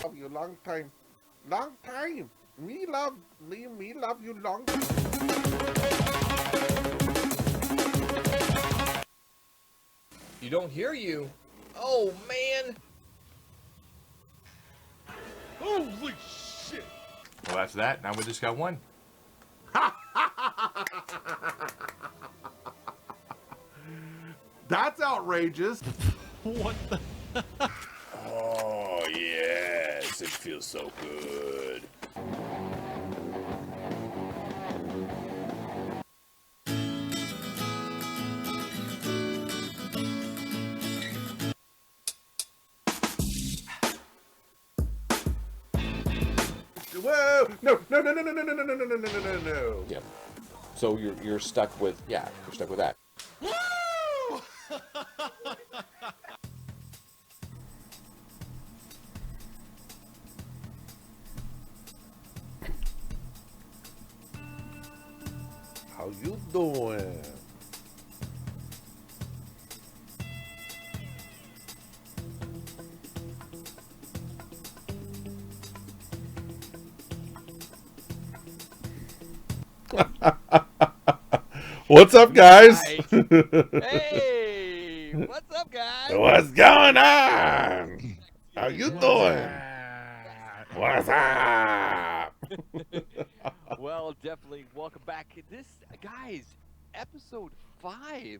Love you long time. Long time. Me love you long time. You don't hear you. Oh, man. Holy shit. Well, that's that. Now we just got one. That's outrageous. What the? Oh, yes. It feels so good. Whoa! No! No! No! No! No! No! No! No! No! No! No! No! No! Yep. So you're stuck with, you're stuck with that. Woo! How you doing? What's up, guys? Hey, what's up, guys? What's going on? How you doing? What's up? Well, definitely welcome back. This, guys, episode 5.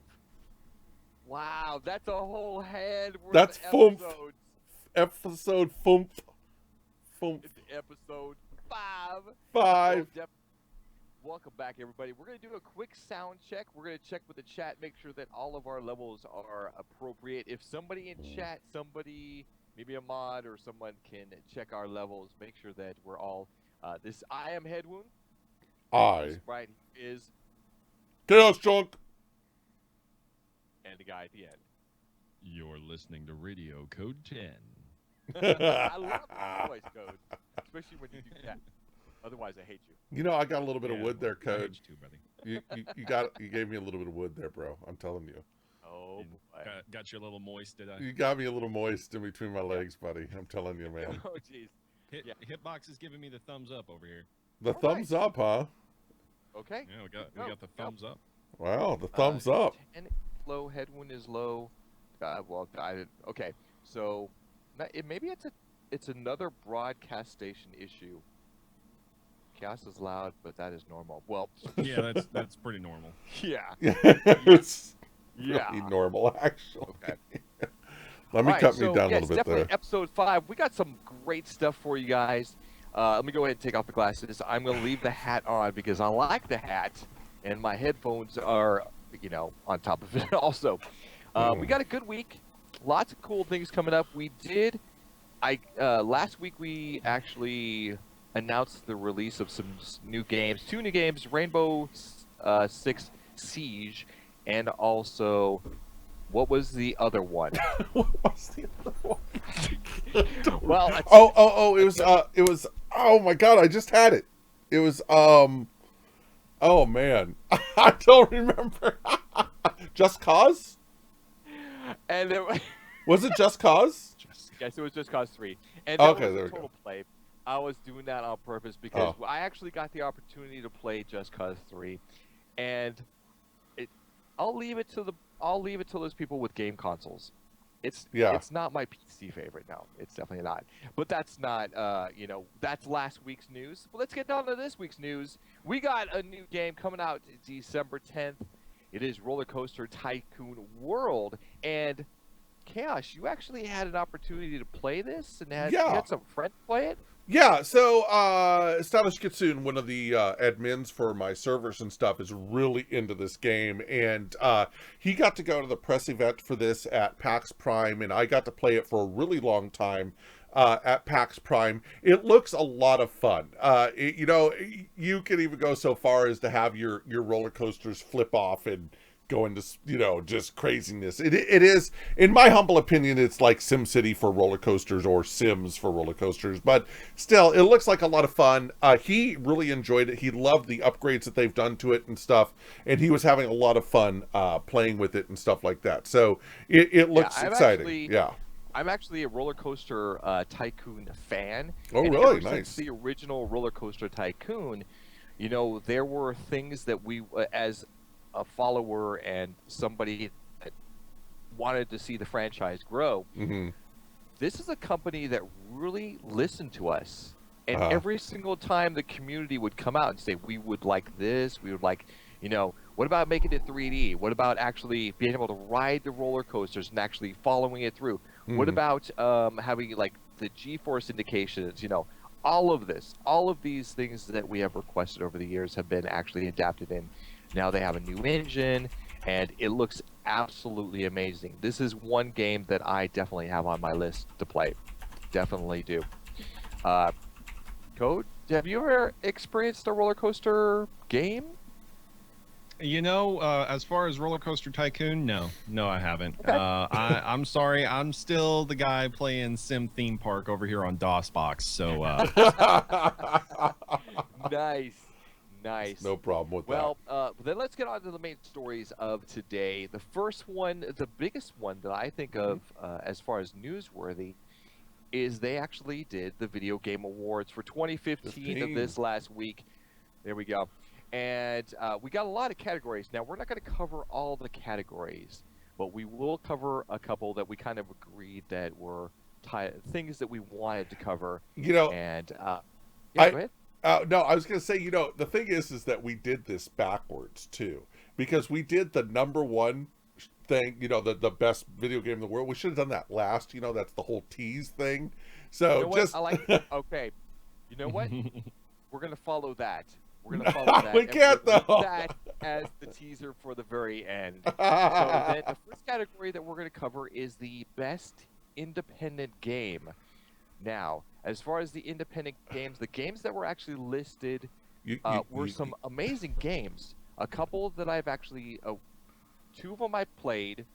Wow, that's a whole hand worth That's of foomph. episodes. Episode Foomp. Foomp It's episode 5. 5. Welcome back, everybody. We're going to do a quick sound check. We're going to check with the chat, make sure that all of our levels are appropriate. If somebody in chat, maybe a mod or someone can check our levels, make sure that we're all, I am Head Wound. I. Right is, Chaos Chunk. and the guy at the end. You're listening to Radio Code 10. I love the voice code, especially when you do that. Otherwise, I hate you. You know, I got a little bit of Yeah, wood there, I Code. hate you too, buddy. You gave me a little bit of wood there, bro. I'm telling you. Oh, And boy. got you a little moist, did I? You got me a little moist in between my legs, buddy. I'm telling you, man. Oh, jeez. Yeah. Hitbox is giving me the thumbs up over here. The All thumbs up, huh? Okay. Yeah, we No, got the thumbs up. Wow, the thumbs up. And low headwind is low. Okay. So maybe it's another broadcast station issue. Chaos is loud, but that is normal. Well, Yeah, that's pretty normal. yeah. It's Yeah. really normal, actually. Okay. Let me All right, cut so, me down a yes, little bit definitely there. episode 5. We got some great stuff for you guys. Let me go ahead and take off the glasses. I'm going to leave the hat on because I like the hat, and my headphones are, on top of it also. We got a good week. Lots of cool things coming up. Last week we actually announced the release of some new games. 2 new games, Rainbow Six Siege, and also, what was the other one? What was the other one? Well, it was, oh my God, I just had it. It was, oh man, I don't remember. Just Cause? and it, Was it Just Cause? yes, it was Just Cause 3. And that Okay, was there a we go. total play. I was doing that on purpose because Oh. I actually got the opportunity to play Just Cause 3, and I'll leave it to those people with game consoles. It's not my PC favorite. No, it's definitely not. But that's not that's last week's news. But let's get down to this week's news. We got a new game coming out December 10th. It is Roller Coaster Tycoon World, and Chaos, you actually had an opportunity to play this, and you had some friends play it. Yeah, so Stylish Kitsune, one of the admins for my servers and stuff, is really into this game, and he got to go to the press event for this at PAX Prime, and I got to play it for a really long time at PAX Prime. It looks a lot of fun. You can even go so far as to have your roller coasters flip off and go into, just craziness. It is, in my humble opinion, it's like SimCity for roller coasters or Sims for roller coasters, but still, it looks like a lot of fun. He really enjoyed it. He loved the upgrades that they've done to it and stuff, and he was having a lot of fun playing with it and stuff like that. So it looks exciting. I'm actually a roller coaster tycoon fan. Oh, and really? ever Nice. Since the original roller coaster tycoon, there were things that we, as a follower and somebody that wanted to see the franchise grow, Hmm. this is a company that really listened to us. And Uh-huh. every single time the community would come out and say, we would like this, we would like, what about making it 3D? What about actually being able to ride the roller coasters and actually following it through? What Mhm. about having like the G-force indications? All of these things that we have requested over the years have been actually adapted in. Now they have a new engine, and it looks absolutely amazing. This is one game that I definitely have on my list to play. Definitely do. Uh, Code, have you ever experienced a roller coaster game? As far as Roller Coaster Tycoon, no, I haven't. Okay. I'm sorry, I'm still the guy playing Sim Theme Park over here on DOSBox. So, Nice. No problem with Well, then let's get on to the main stories of today. The first one, the biggest one that I think of as far as newsworthy, is they actually did the Video Game Awards for 2015 of this last week. There we go. And we got a lot of categories. Now, we're not going to cover all the categories, but we will cover a couple that we kind of agreed that were things that we wanted to cover. And go ahead. No, I was going to say, the thing is that we did this backwards too, because we did the number one thing, the best video game in the world. We should have done that last. That's the whole tease thing. So You know just what? I like. Okay. You know what? We're gonna follow that. We're gonna follow that. we and can't we're gonna though. use that as the teaser for the very end. So then the first category that we're gonna cover is the best independent game. Now, as far as the independent games, the games that were actually listed were some amazing games. A couple that I've actually, two of them I've played,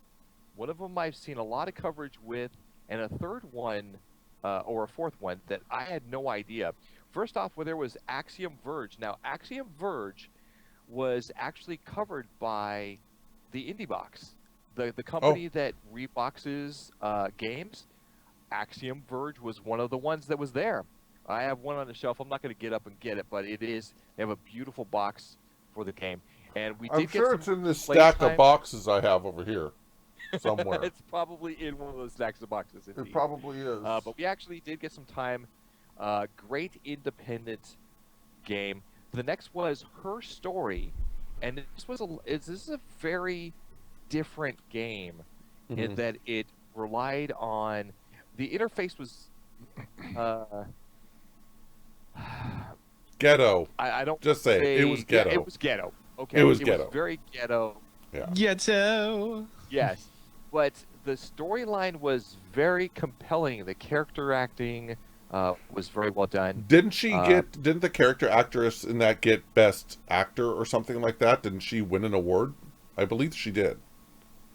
one of them I've seen a lot of coverage with, and a third one, or a fourth one that I had no idea. First off, there was Axiom Verge. Now, Axiom Verge was actually covered by the IndieBox, the company that reboxes games. Axiom Verge was one of the ones that was there. I have one on the shelf. I'm not going to get up and get it, but they have a beautiful box for the game. And we did I'm sure get it's some in this play stack time. of boxes I have over here somewhere. It's probably in one of those stacks of boxes. Indeed. It probably is. But we actually did get some time. Great independent game. The next was Her Story, and this is a very different game in that it relied on the interface was ghetto. I don't Just say it was ghetto. Yeah, it was ghetto. Okay, It was ghetto. Was very ghetto. Yeah. Ghetto. Yes, but the storyline was very compelling. The character acting was very well done. Didn't the character actress in that get best actor or something like that? Didn't she win an award? I believe she did.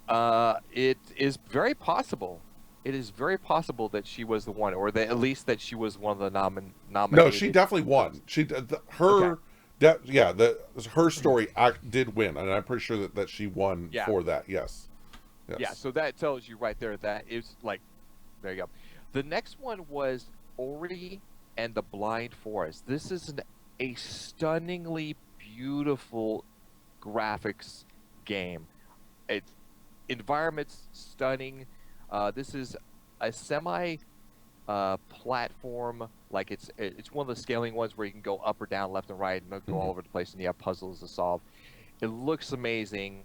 It is very possible. It is very possible that she was the one, or that at least that she was one of the nominated. No, she definitely won. Her Story did win, and I'm pretty sure that she won for that. Yes. Yeah, so that tells you right there that it's like, there you go. The next one was Ori and the Blind Forest. This is a stunningly beautiful graphics game. Environment's stunning. This is a platform, like it's one of the scaling ones where you can go up or down, left and right, and go all over the place, and you have puzzles to solve. It looks amazing.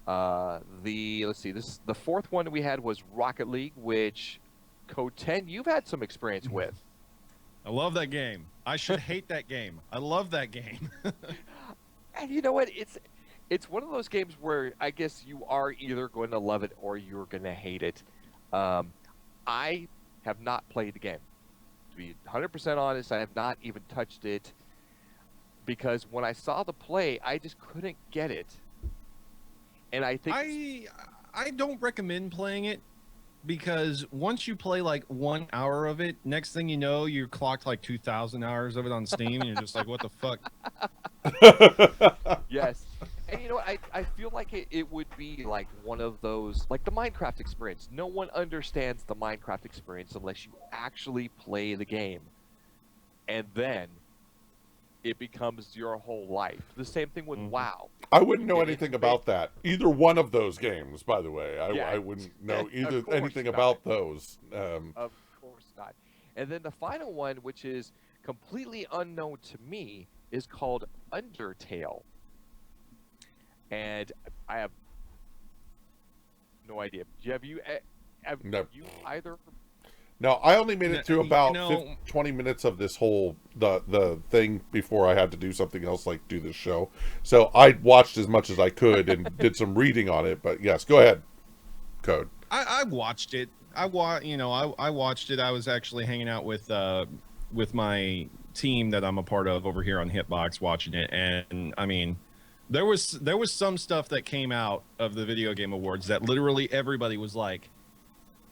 Let's see, the fourth one we had was Rocket League, which Code 10 you've had some experience with. I love that game. I should hate that game. I love that game. And you know what? It's one of those games where I guess you are either going to love it or you're going to hate it. I have not played the game. To be 100% honest, I have not even touched it because when I saw the play, I just couldn't get it. And I think I don't recommend playing it because once you play like 1 hour of it, next thing you know, you're clocked like 2,000 hours of it on Steam, and you're just like, what the fuck? Yes. And you know what? I feel like it would be like one of those, like the Minecraft experience. No one understands the Minecraft experience unless you actually play the game. And then it becomes your whole life. The same thing with WoW. I wouldn't know It- anything it- about that. Either one of those games, by the way. Yeah, I wouldn't know of either course anything not. about those. Of course not. And then the final one, which is completely unknown to me, is called Undertale. And I have no idea. Have you No. you either? No, I only made it through about You know- 20 minutes of this whole the thing before I had to do something else, like do this show. So I watched as much as I could and did some reading on it. But yes, go ahead, Code. I watched it. I watched it. I was actually hanging out with my team that I'm a part of over here on Hitbox watching it, and I mean, there was some stuff that came out of the Video Game Awards that literally everybody was like,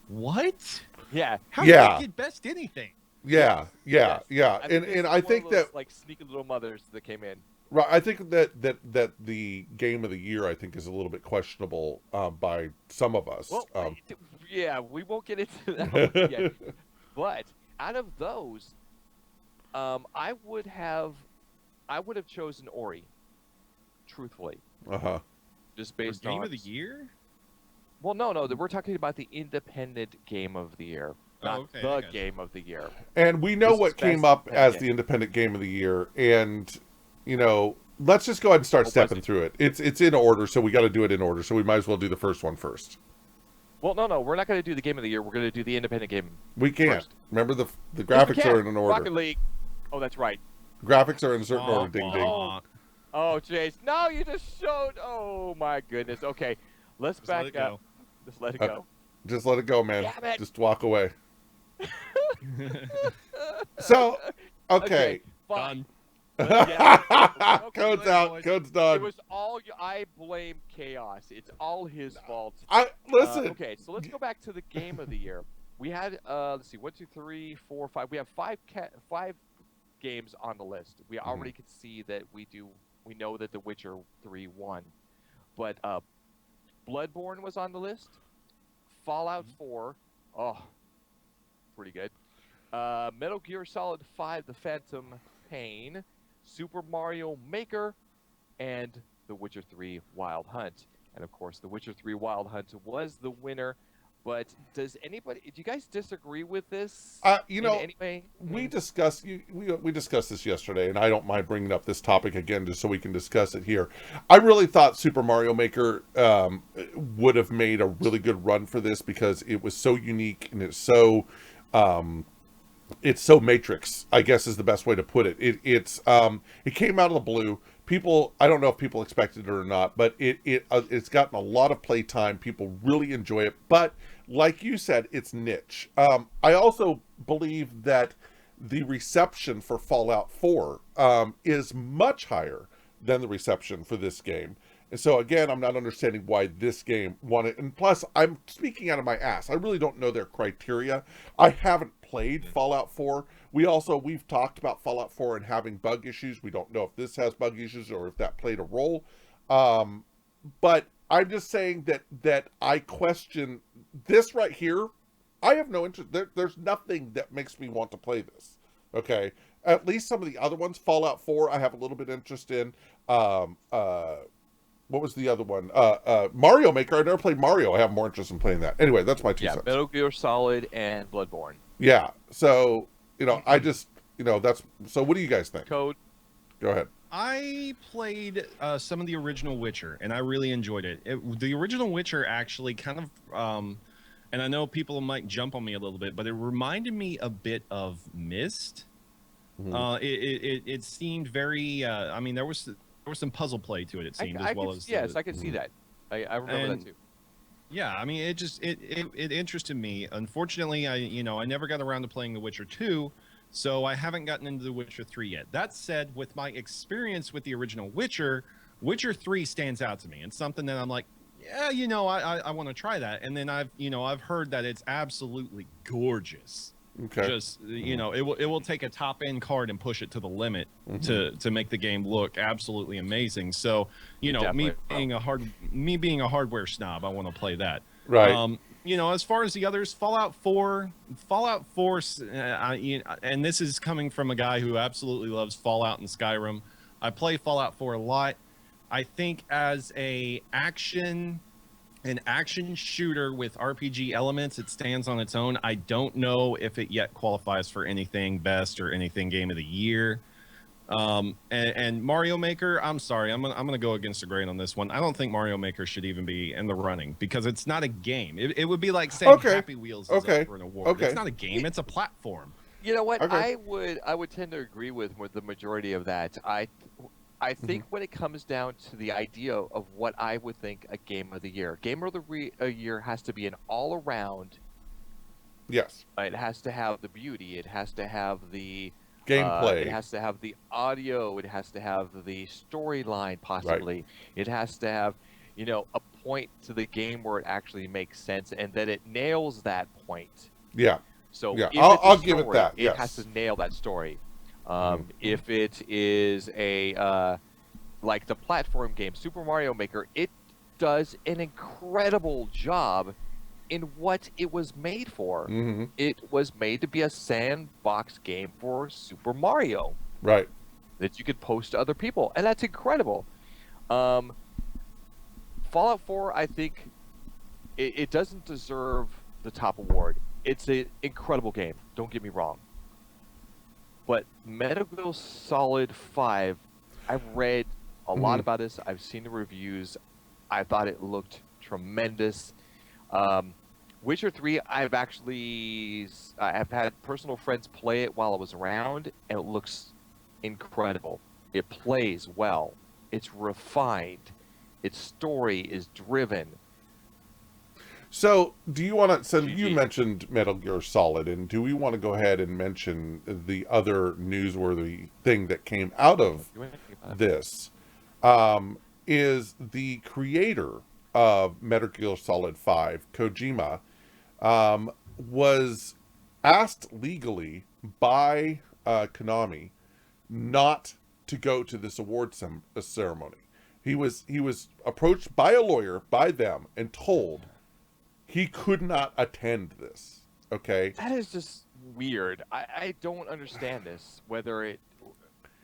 "What? Yeah. How Yeah. did it get best anything?" Yeah, Yes. yeah. I think And it's I one think of those, that like sneaky little mothers that came in. right, I think that the game of the year, I think, is a little bit questionable by some of us. Well, yeah, we won't get into that yet. But out of those, I would have chosen Ori. Truthfully, uh-huh. just For based Game on of the Year? Well, no, we're talking about the independent game of the year, not okay, I the gotcha. game of the year. And we know This what is came best up as independent. the independent game of the year, and let's just go ahead and start What was stepping it? through it. It's in order, so we got to do it in order. So we might as well do the first one first. Well, no, we're not going to do the game of the year. We're going to do the independent game. We can't. First. Remember the Yes, we graphics can. are in an order. Rocket League. Oh, that's right. Graphics are in a certain Wah, order. Ding wah, ding. wah. Oh, Jace. No, you just showed. Oh my goodness. Okay, let's Just let back it up. go. Just let it Okay. go. Just let it go, man. Damn it. Just walk away. So, okay. Fine. Done. Yeah. Okay, Code's later, out. boys. Code's It done. was all. I blame chaos. It's all his fault. Listen. Okay, so let's go back to the game of the year. We had let's see, 1, 2, 3, 4, 5. We have five games on the list. We already could see that we know that The Witcher 3 won, but Bloodborne was on the list. Fallout 4, oh, pretty good. Metal Gear Solid 5: The Phantom Pain, Super Mario Maker, and The Witcher 3: Wild Hunt. And of course, The Witcher 3: Wild Hunt was the winner. But do you guys disagree with this? You in know, any way? we discussed we discussed this yesterday, and I don't mind bringing up this topic again just so we can discuss it here. I really thought Super Mario Maker would have made a really good run for this because it was so unique and it's so Matrix, I guess is the best way to put it. It came out of the blue. People, I don't know if people expected it or not, but it's gotten a lot of play time. People really enjoy it, but like you said, it's niche. I also believe that the reception for Fallout 4 is much higher than the reception for this game. And so again, I'm not understanding why this game won it. And plus, I'm speaking out of my ass. I really don't know their criteria. I haven't played Fallout 4. We've talked about Fallout 4 and having bug issues. We don't know if this has bug issues or if that played a role. But I'm just saying that I question this right here. I have no interest. There's nothing that makes me want to play this. Okay. At least some of the other ones, Fallout 4, I have a little bit interest in. What was the other one? Mario Maker. I never played Mario. I have more interest in playing that. Anyway, that's my 2 cents. Metal Gear Solid and Bloodborne. Yeah. So, I just, that's, so what do you guys think? Code. Go ahead. I played some of the original Witcher, and I really enjoyed it. The original Witcher actually kind of, and I know people might jump on me a little bit, but it reminded me a bit of Myst. Mhm. It seemed very. I mean, there was some puzzle play to it. It seemed as well as yes, I can see that. I remember that too. Yeah, I mean, it interested me. Unfortunately, I never got around to playing The Witcher 2, so I haven't gotten into The Witcher 3 yet. That said, with my experience with the original Witcher 3 stands out to me. It's something that I'm like, yeah, I want to try that. And then I've heard that it's absolutely gorgeous. Okay. Just it will take a top end card and push it to the limit. to make the game look absolutely amazing. So, you know, me being a hardware snob, I want to play that. Right. You know, as far as the others, Fallout 4, and this is coming from a guy who absolutely loves Fallout and Skyrim. I play Fallout 4 a lot. I think as an action shooter with RPG elements, it stands on its own. I don't know if it yet qualifies for anything best or anything game of the year. And Mario Maker, I'm sorry, I'm gonna go against the grain on this one. I don't think Mario Maker should even be in the running because it's not a game. It would be like saying Happy Wheels is up for an award. It's not a game, it's a platform. You know what? I would tend to agree with the majority of that. I think when it comes down to the idea of what I would think a game of the year, year has to be an all around. Yes. It has to have the beauty. It has to have the gameplay. It has to have the audio. It has to have the storyline, possibly. Right. It has to have, you know, a point to the game where it actually makes sense and that it nails that point. Yeah. So yeah, I'll give it that. It has to nail that story. If it is like the platform game, Super Mario Maker, it does an incredible job in what it was made for. It was made to be a sandbox game for Super Mario. Right. That you could post to other people, and that's incredible. Fallout 4, I think, it doesn't deserve the top award. It's an incredible game, don't get me wrong. But Metal Gear Solid 5, I've read a lot about this. I've seen the reviews. I thought it looked tremendous. Witcher 3, I've had personal friends play it while I was around, and it looks incredible. It plays well. It's refined. Its story is driven. So, do you want to, so you mentioned Metal Gear Solid, and do we want to go ahead and mention the other newsworthy thing that came out of this? Is the creator of Metal Gear Solid 5, Kojima, was asked legally by Konami not to go to this award ceremony. He was approached by a lawyer, by them, and told he could not attend this. Okay? That is just weird. I don't understand this. Whether it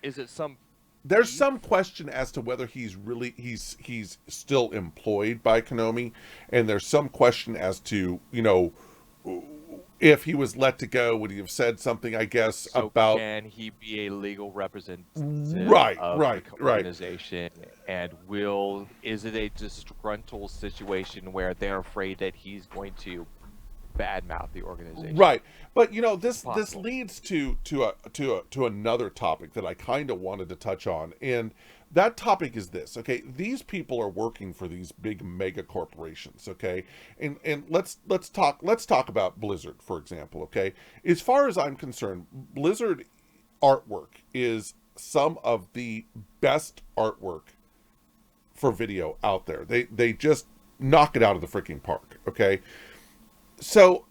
is it some. There's some question as to whether he's still employed by Konami, and there's some question as to, you know, if he was let to go, would he have said something, I guess, about... can he be a legal representative of the organization? And is it a disgruntled situation where they're afraid that he's going to badmouth the organization? Right. But, you know, this leads to another topic that I kind of wanted to touch on, and that topic is this. Okay, these people are working for these big mega corporations. Okay, and let's talk about Blizzard, for example. Okay, as far as I'm concerned, Blizzard artwork is some of the best artwork for video out there. They just knock it out of the freaking park. Okay, so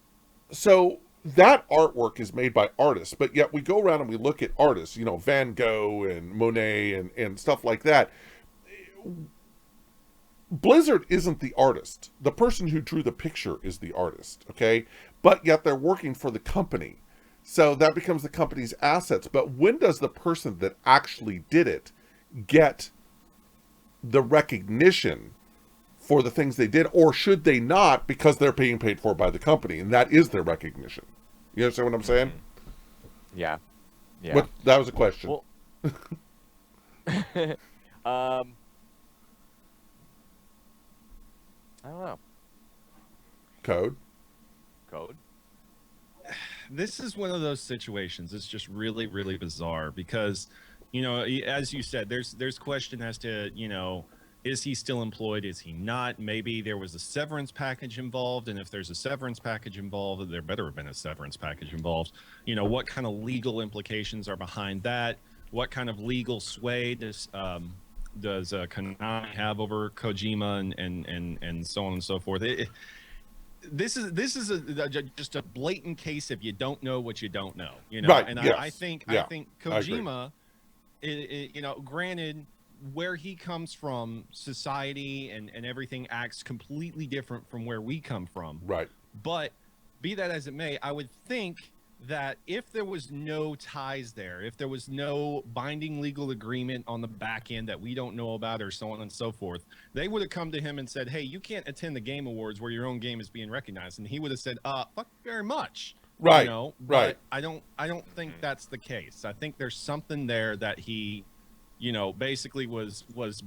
that artwork is made by artists, but yet we go around and we look at artists, you know, Van Gogh and Monet and stuff like that. Blizzard isn't the artist. The person who drew the picture is the artist, okay? But yet they're working for the company. So that becomes the company's assets. But when does the person that actually did it get the recognition for the things they did, or should they not, because they're being paid for by the company, and that is their recognition? You understand what I'm saying? Yeah. That was a question. Well, I don't know. Code. This is one of those situations. It's just really, really bizarre because, you know, as you said, there's question as to, you know, is he still employed? Is he not? Maybe there was a severance package involved. And if there's a severance package involved, there better have been a severance package involved. You know, what kind of legal implications are behind that? What kind of legal sway does Konami have over Kojima and so on and so forth? This is just a blatant case of you don't know what you don't know. You know, right? And yes. I think yeah. Kojima granted, where he comes from, society and everything acts completely different from where we come from. Right. But be that as it may, I would think that if there was no ties there, if there was no binding legal agreement on the back end that we don't know about or so on and so forth, they would have come to him and said, hey, you can't attend the Game Awards where your own game is being recognized. And he would have said, fuck you very much. Right. You know, right. But I don't think that's the case. I think there's something there that he, basically was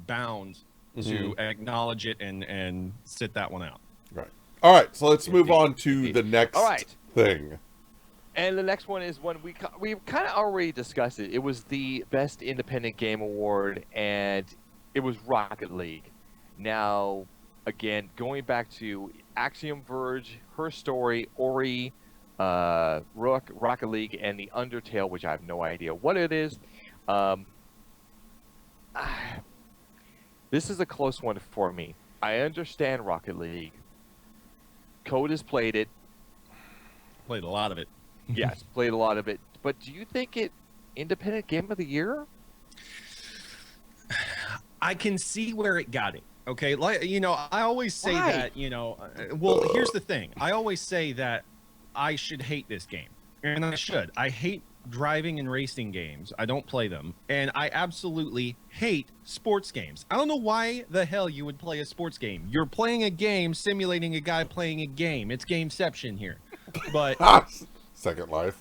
bound to acknowledge it and sit that one out. Right. All right. So let's move on to the next thing. And the next one is one we kind of already discussed it. It was the Best Independent Game Award, and it was Rocket League. Now, again, going back to Axiom Verge, Her Story, Ori, Rocket League, and the Undertale, which I have no idea what it is. This is a close one for me. I understand Rocket League. Code has played it. Played a lot of it. Yes, played a lot of it. But do you think it Independent Game of the Year? I can see where it got it. Okay, like I always say Why? that. Well, here's the thing. I always say that I should hate this game, and I should. I hate driving and racing games. I don't play them, and I absolutely hate sports games. I don't know why the hell you would play a sports game. You're playing a game simulating a guy playing a game. It's gameception here, but. Second Life.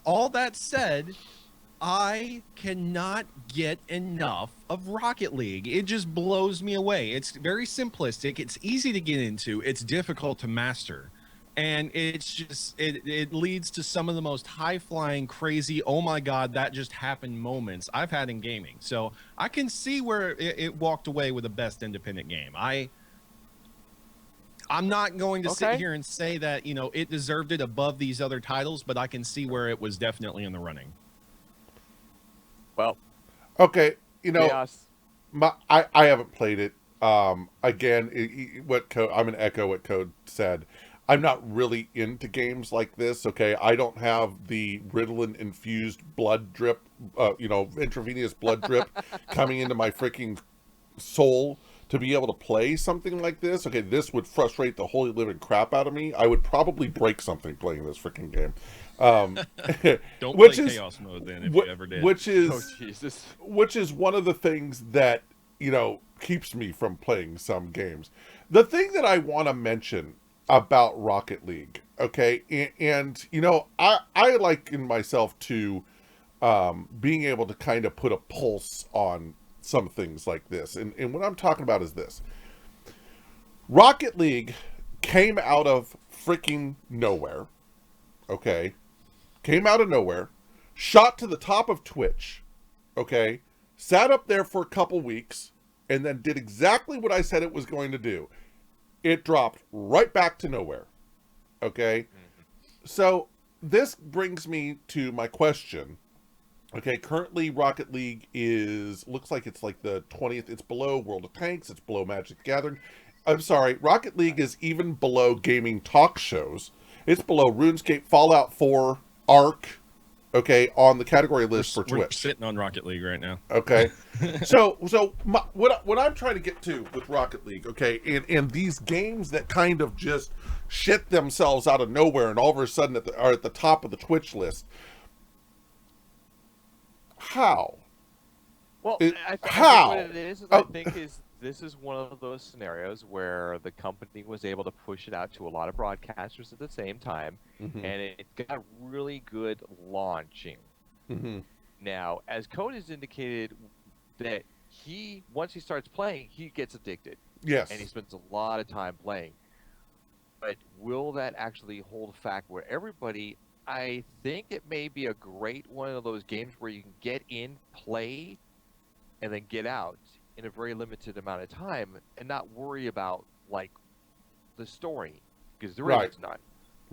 All that said, I cannot get enough of Rocket League. It just blows me away. It's very simplistic. It's easy to get into. It's difficult to master. And it's just, it leads to some of the most high-flying, crazy, oh my God, that just happened moments I've had in gaming. So I can see where it walked away with the best independent game. I'm not going to sit here and say that, it deserved it above these other titles, but I can see where it was definitely in the running. Well, okay, Chaos. I haven't played it. Again, I'm an echo what Code said. I'm not really into games like this. Okay, I don't have the Ritalin infused blood drip, intravenous blood drip coming into my freaking soul to be able to play something like this. Okay, this would frustrate the holy living crap out of me. I would probably break something playing this freaking game. Don't play Chaos mode then if you ever did. Which is, oh, Jesus. Which is one of the things that, keeps me from playing some games. The thing that I want to mention about Rocket League, okay, and I liken myself to being able to kind of put a pulse on some things like this. And what I'm talking about is this. Rocket League came out of freaking nowhere. Okay. Came out of nowhere. Shot to the top of Twitch. Okay. Sat up there for a couple weeks. And then did exactly what I said it was going to do. It dropped right back to nowhere. Okay. So this brings me to my question. Okay, currently Rocket League looks like it's like the 20th. It's below World of Tanks. It's below Magic the Gathering. I'm sorry, Rocket League is even below gaming talk shows. It's below RuneScape, Fallout 4, Ark, okay, on the category list for Twitch. We're sitting on Rocket League right now. Okay. So what I'm trying to get to with Rocket League, okay, and these games that kind of just shit themselves out of nowhere and all of a sudden are at the top of the Twitch list. How? Well, I think what it is I think this is one of those scenarios where the company was able to push it out to a lot of broadcasters at the same time, and it got really good launching. Now, as Code has indicated, that once he starts playing, he gets addicted. Yes. And he spends a lot of time playing. But will that actually hold fact where everybody... I think it may be a great one of those games where you can get in, play, and then get out in a very limited amount of time and not worry about, the story, because there is none.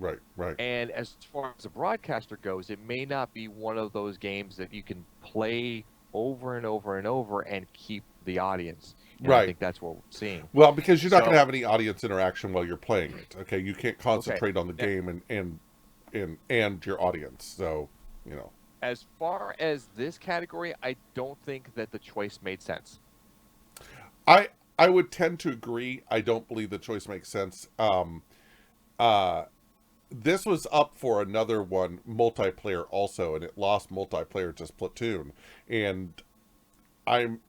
Right. And as far as the broadcaster goes, it may not be one of those games that you can play over and over and over and keep the audience. And I think that's what we're seeing. Well, because you're not going to have any audience interaction while you're playing it. Okay, you can't concentrate on the game and your audience. So, As far as this category, I don't think that the choice made sense. I would tend to agree. I don't believe the choice makes sense. Uh, this was up for another one, multiplayer also, and it lost multiplayer to Splatoon. And I'm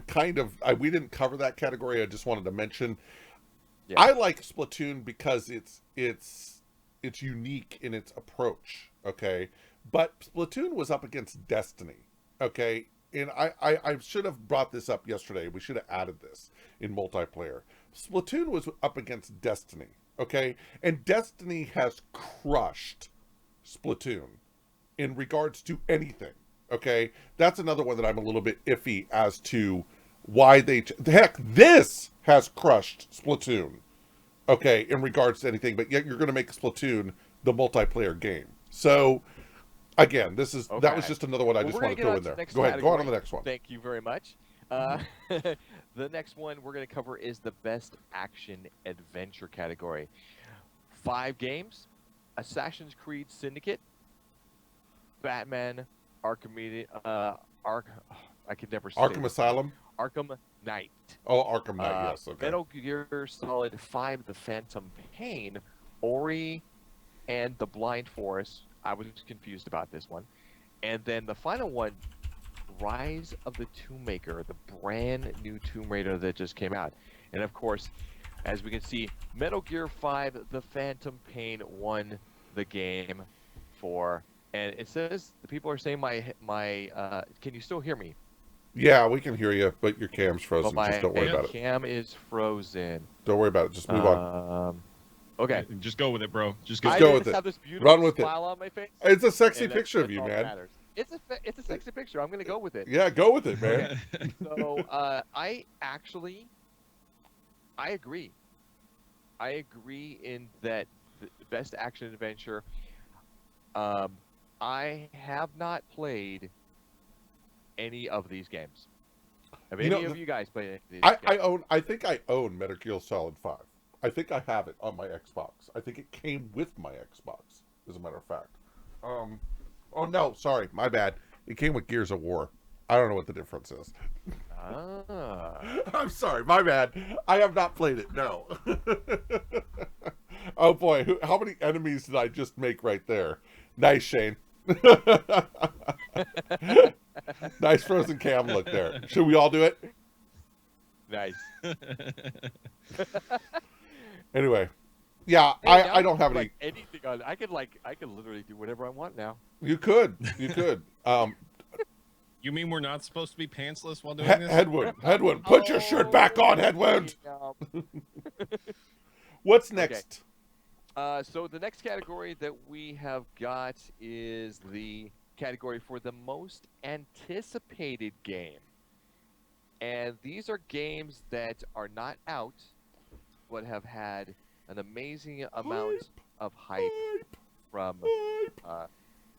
kind of we didn't cover that category. I just wanted to mention Yeah. I like Splatoon because it's unique in its approach, okay? But Splatoon was up against Destiny, okay? And I should have brought this up yesterday. We should have added this in multiplayer. Splatoon was up against Destiny, okay? And Destiny has crushed Splatoon in regards to anything, okay? That's another one that I'm a little bit iffy as to why heck, this has crushed Splatoon, okay, in regards to anything, but yet you're going to make Splatoon the multiplayer game. So again, that was Okay. just another one I just We're want gonna to get throw on in to there. the next Go ahead, go on to category. the next one. Thank you very much. The next one we're going to cover is the best action adventure category. 5 games: Assassin's Creed Syndicate, Batman, I could never say Arkham this. Asylum. Arkham Knight. Oh, Arkham Knight. Yes. Okay. Metal Gear Solid 5: The Phantom Pain, Ori, and The Blind Forest. I was confused about this one. And then the final one, Rise of the Tomb Maker, the brand new Tomb Raider that just came out. And of course, as we can see, Metal Gear 5: The Phantom Pain won the game for. And it says the people are saying can you still hear me? Yeah, we can hear you, but your cam's frozen. Well, Just don't worry about it. cam is frozen. Don't worry about it. Just move on. Okay. Just go with it, bro. Just Just go. go I with just it. have this beautiful Run with it. smile on my face. It's a sexy and picture of that's you, all that man. matters. It's a sexy picture. I'm gonna go with it. Yeah, go with it, man. So I agree. I agree in that the best action adventure. I have not played any of these games. Have You know, any of you guys played any of these I think I own Metal Gear Solid 5. I think I have it on my Xbox. I think it came with my Xbox, as a matter of fact. Oh no, sorry, my bad. It came with Gears of War. I don't know what the difference is. Ah. I'm sorry, my bad. I have not played it, no. Oh boy, how many enemies did I just make right there? Nice, Shane. Nice frozen cam look there. Should we all do it? Nice. Anyway, yeah, Hey, now I don't have any. like anything on. I could literally do whatever I want now. You could. You mean we're not supposed to be pantsless while doing this? Headwood, put your shirt back on, Headwood. What's next? So the next category that we have got is the category for the most anticipated game. And these are games that are not out, but have had an amazing amount of hype from.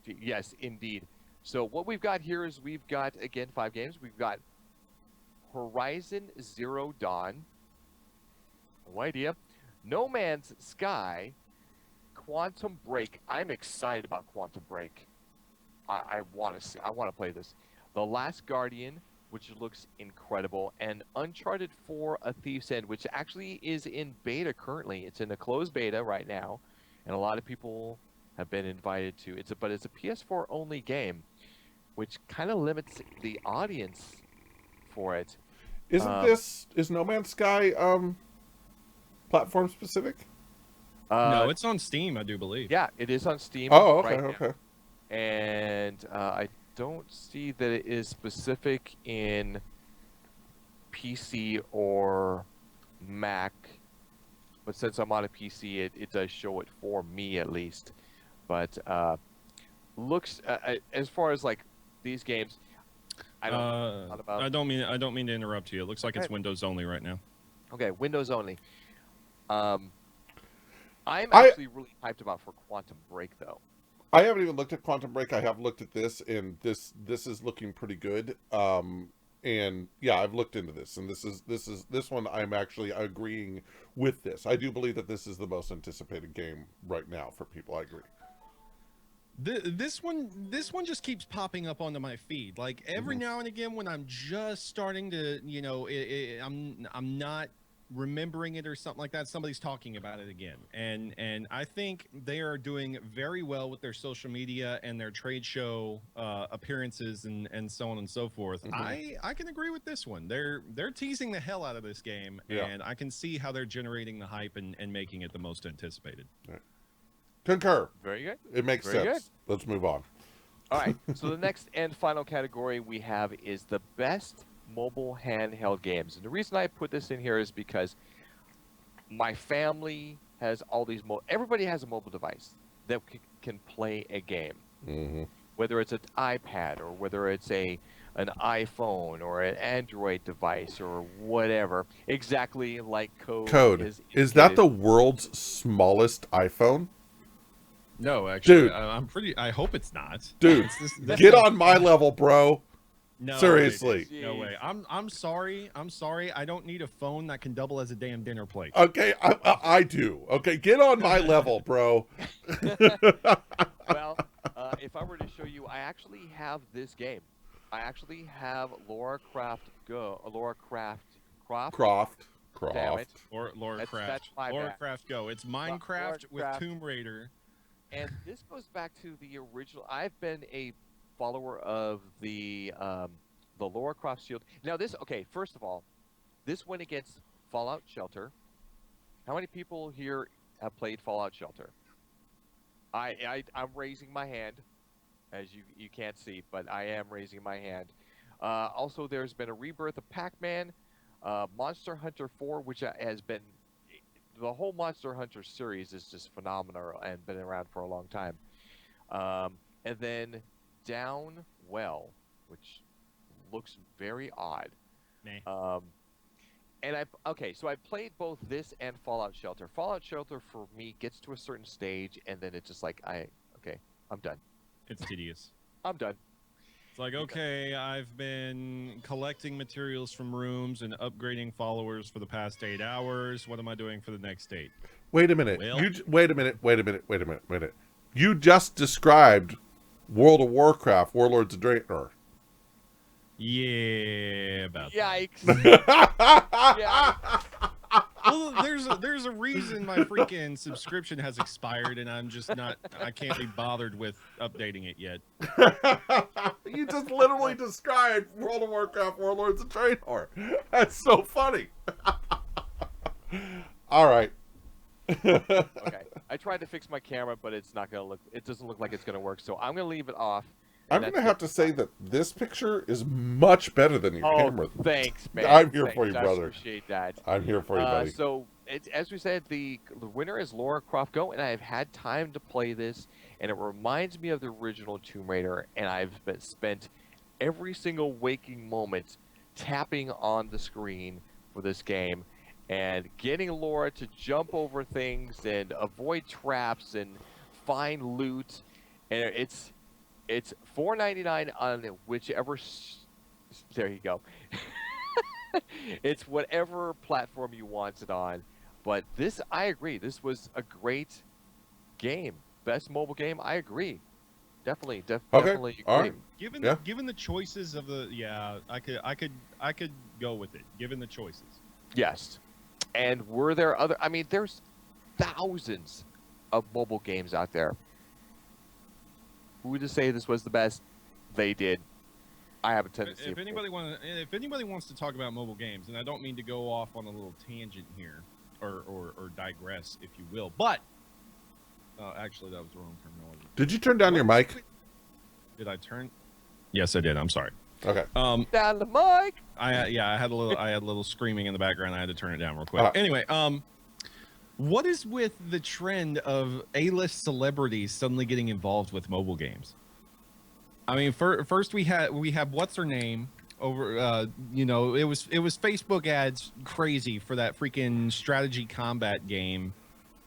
Yes, indeed. So what we've got here is we've got, again, 5 games. We've got Horizon Zero Dawn. No idea. No Man's Sky. Quantum Break. I'm excited about Quantum Break. I want to play this. The Last Guardian, which looks incredible, and Uncharted 4: A Thief's End, which actually is in beta currently. It's in a closed beta right now, and a lot of people have been invited to. But it's a PS4 only game, which kind of limits the audience for it. Is No Man's Sky platform specific? No, it's on Steam, I do believe. Yeah, it is on Steam. Oh, okay, right now. okay. And I don't see that it is specific in PC or Mac, but since I'm on a PC, it does show it for me at least. But looks as far as like these games, I don't know a lot about. I don't mean to interrupt you. It looks like it's Windows only right now. Okay, Windows only. I'm actually really hyped about for Quantum Break though. I haven't even looked at Quantum Break. I have looked at this, and this is looking pretty good. And yeah, I've looked into this, and this one I'm actually agreeing with this. I do believe that this is the most anticipated game right now for people. I agree. This one just keeps popping up onto my feed. Like every now and again, when I'm just starting to, I'm not remembering it or something like that. Somebody's talking about it again, and I think they are doing very well with their social media and their trade show appearances and so on and so forth. I can agree with this one. They're teasing the hell out of this game, and I can see how they're generating the hype and making it the most anticipated. Right. Concur. Very good. It makes Very sense. good. Let's move on. All right. So the next and final category we have is the best mobile handheld games. And the reason I put this in here is because my family has all these everybody has a mobile device that can play a game. Whether it's an iPad or whether it's an iPhone or an Android device or whatever. Exactly like Code. Is that the world's smallest iPhone? No, actually, Dude. I hope it's not. Dude, This get on my level, bro. No, Seriously. no way. I'm sorry. I don't need a phone that can double as a damn dinner plate. Okay, I do. Okay, get on my level, bro. Well, if I were to show you, I actually have this game. I actually have Lara Croft Go. Croft. Damn it. Or Lara Croft. That's my Lara bad. Croft Go. It's Minecraft with Croft. Tomb Raider. And this goes back to the original. I've been a follower of the Lara Croft Shield. Now okay, first of all, this went against Fallout Shelter. How many people here have played Fallout Shelter? I'm raising my hand, as you can't see, but I am raising my hand. Also, there's been a rebirth of Pac-Man, Monster Hunter 4, which has been... The whole Monster Hunter series is just phenomenal and been around for a long time. And then Downwell, which looks very odd. Nah. So I played both this and Fallout Shelter. Fallout Shelter for me gets to a certain stage and then it's just like I'm done. It's tedious. I'm done. It's like, okay, I've been collecting materials from rooms and upgrading followers for the past 8 hours. What am I doing for the next 8? Wait a minute. Well- Wait a minute. You just described World of Warcraft, Warlords of Draenor. Yeah, about Yikes. that. Yeah. Well, there's a reason my freaking subscription has expired, and I can't be bothered with updating it yet. You just literally described World of Warcraft, Warlords of Draenor. That's so funny. All right. Okay. I tried to fix my camera, but it doesn't look like it's gonna work, so I'm gonna leave it off. I'm going to have to say that this picture is much better than your camera. Thanks, man. I'm here for you, I brother. appreciate that. I'm here for you, buddy. So, as we said, the winner is Lara Croft Go, and I've had time to play this, and it reminds me of the original Tomb Raider, and I've spent every single waking moment tapping on the screen for this game, and getting Laura to jump over things and avoid traps and find loot, and it's $4.99 on whichever. There you go. It's whatever platform you want it on. But this, I agree. This was a great game. Best mobile game. I agree. Definitely agree. All right. Given the choices of I could go with it. Given the choices. Yes. And were there other? I mean, there's thousands of mobile games out there. Who to say this was the best? They did. I have a tendency. If anybody wants to talk about mobile games, and I don't mean to go off on a little tangent here, or digress, if you will, but actually that was the wrong terminology. Did you turn down your mic? Did I turn? Yes, I did. I'm sorry. Okay. Down the mic. I had a little screaming in the background. I had to turn it down real quick. Anyway, what is with the trend of A-list celebrities suddenly getting involved with mobile games? I mean, first we have what's her name over. It was Facebook ads crazy for that freaking strategy combat game.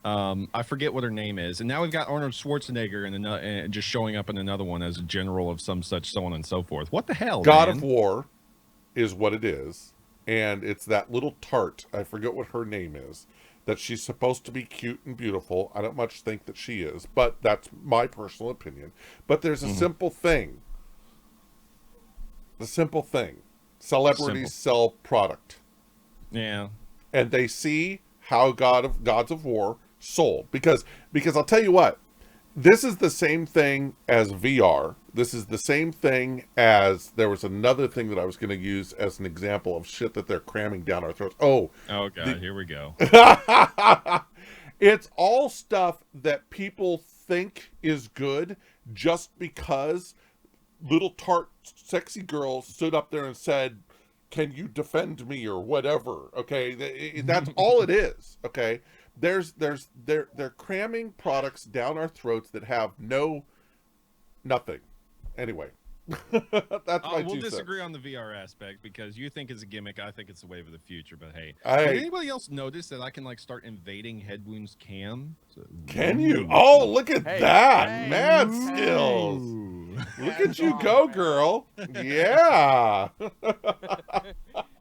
I forget what her name is, and now we've got Arnold Schwarzenegger and just showing up in another one as a general of some such, so on and so forth. What the hell? God man? of War is what it is, and it's that little tart. I forget what her name is. that she's supposed to be cute and beautiful. I don't much think that she is, but that's my personal opinion. But there's a simple thing. The simple thing. Celebrities sell product. Yeah. And they see how Gods of War sold. Because I'll tell you what, this is the same thing as VR. This is the same thing as, there was another thing that I was going to use as an example of shit that they're cramming down our throats. Oh God, here we go. It's all stuff that people think is good just because little tart sexy girl stood up there and said, "Can you defend me?" or whatever. Okay, that's all it is. Okay, they're cramming products down our throats that have nothing. Anyway, that's my we'll 2 disagree cents. on the VR aspect because you think it's a gimmick. I think it's the wave of the future. But hey, Hey. did anybody else notice that I can like start invading Headwound's cam? Can you? Oh, look at that, hey, mad hey. skills. Ooh. Look Hands at you off, go, man. girl. Yeah. Wait a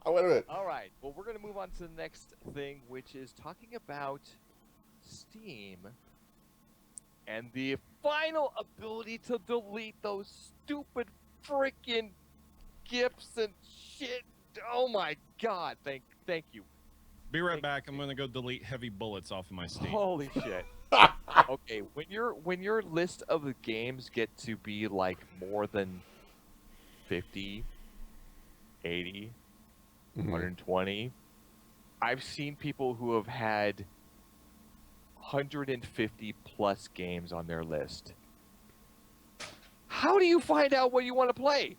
minute. All right. Well, we're going to move on to the next thing, which is talking about Steam and the final ability to delete those stupid freaking GIFs and shit. Oh my God! Thank you. Be right back. I'm gonna go delete heavy bullets off of my Steam. Holy shit. Okay, when your list of the games get to be like more than 50, 80, 120, I've seen people who have had 150 plus games on their list. How do you find out what you want to play?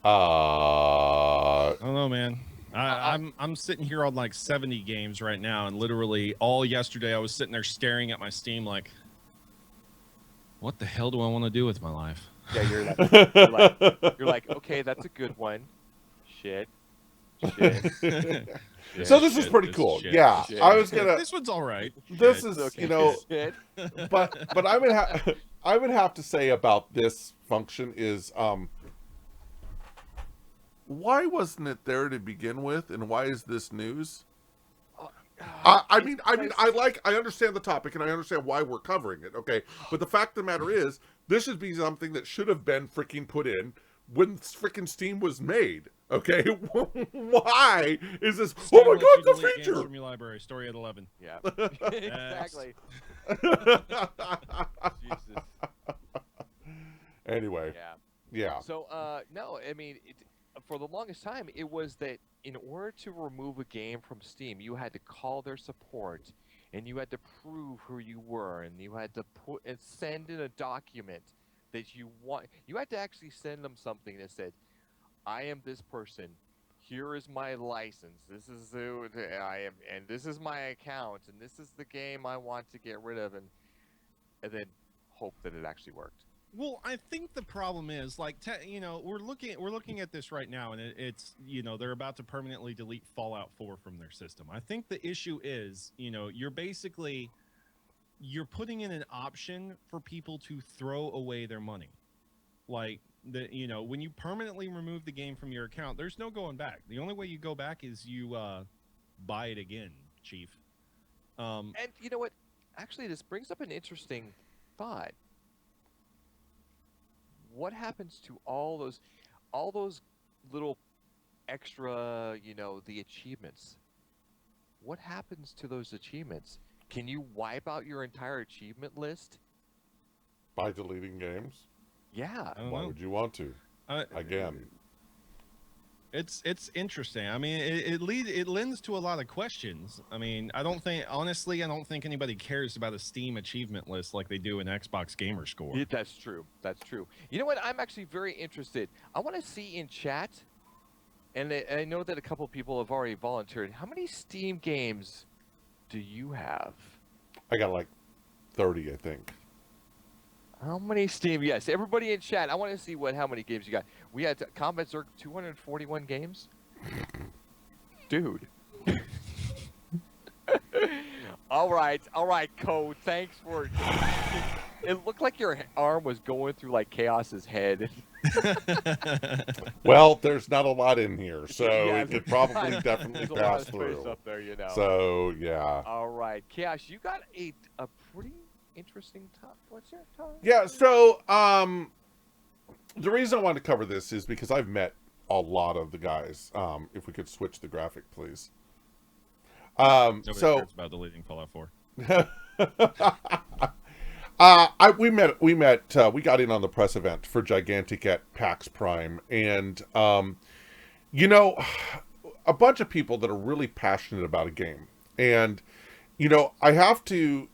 I don't know, man. I'm sitting here on like 70 games right now, and literally all yesterday I was sitting there staring at my Steam like, what the hell do I want to do with my life? Yeah, you're like, okay, that's a good one. Shit. So this is pretty cool. Yeah, shit. I was gonna. This one's all right. This Shit. is, Okay, you know, shit. but I would have to say about this function is why wasn't it there to begin with, and why is this news? I mean, I understand the topic and I understand why we're covering it, okay? But the fact of the matter is, this should be something that should have been freaking put in when freaking Steam was made, okay? Why is this? Oh my God, the Delete games feature! from your library. Story at 11. Yeah. Exactly. Jesus. Anyway, Yeah. yeah. So, no, I mean, for the longest time, it was that in order to remove a game from Steam, you had to call their support, and you had to prove who you were, and you had to put and send in a document that you want. You had to actually send them something that said, "I am this person. Here is my license. This is who I am, and this is my account, and this is the game I want to get rid of," and then hope that it actually worked. Well, I think the problem is like you know, we're looking at this right now, and it's you know, they're about to permanently delete Fallout 4 from their system. I think the issue is, you know, you're putting in an option for people to throw away their money. Like you know, when you permanently remove the game from your account, there's no going back. The only way you go back is you buy it again, Chief. And you know what? Actually, this brings up an interesting thought. What happens to all those little extra, you know, the achievements? What happens to those achievements? Can you wipe out your entire achievement list? By deleting games? Yeah. Why would you want to? Again. It's interesting. I mean, it lends to a lot of questions. I mean, honestly, I don't think anybody cares about a Steam achievement list like they do in Xbox Gamer Score. Yeah, that's true. That's true. You know what? I'm actually very interested. I want to see in chat, and I know that a couple people have already volunteered. How many Steam games do you have? I got like 30, I think. How many Steam? Yes, everybody in chat. I want to see how many games you got. We had Combat Zerg 241 games. Dude. All right, Code. Thanks for. It looked like your arm was going through like Chaos's head. Well, there's not a lot in here, so Yeah, it could probably there's definitely a lot pass of space through. up there, you know. So yeah. All right, Chaos, you got a pretty interesting top. What's your top? Yeah. So the reason I wanted to cover this is because I've met a lot of the guys. If we could switch the graphic, please. Nobody So cares about deleting Fallout 4. we got in on the press event for Gigantic at PAX Prime, and you know, a bunch of people that are really passionate about a game, and you know, I have to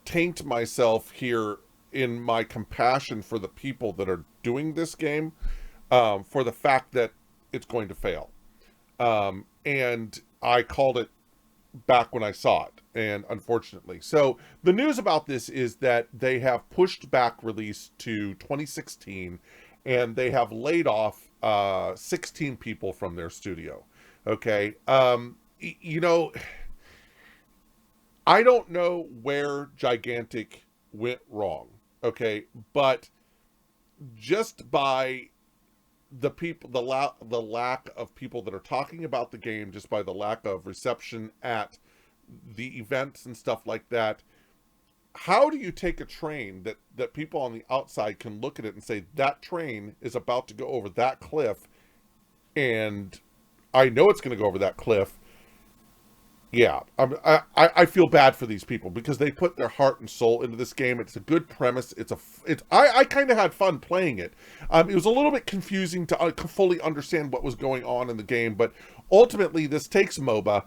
taint myself here in my compassion for the people that are doing this game, for the fact that it's going to fail, and I called it back when I saw it, and unfortunately. So the news about this is that they have pushed back release to 2016, and they have laid off 16 people from their studio. Okay. You know, I don't know where Gigantic went wrong. Okay. But just by the people, the lack of people that are talking about the game, just by the lack of reception at the events and stuff like that, how do you take a train that people on the outside can look at it and say that train is about to go over that cliff, and I know it's going to go over that cliff? Yeah, I feel bad for these people because they put their heart and soul into this game. It's a good premise. I kind of had fun playing it. It was a little bit confusing to fully understand what was going on in the game, but ultimately this takes MOBA,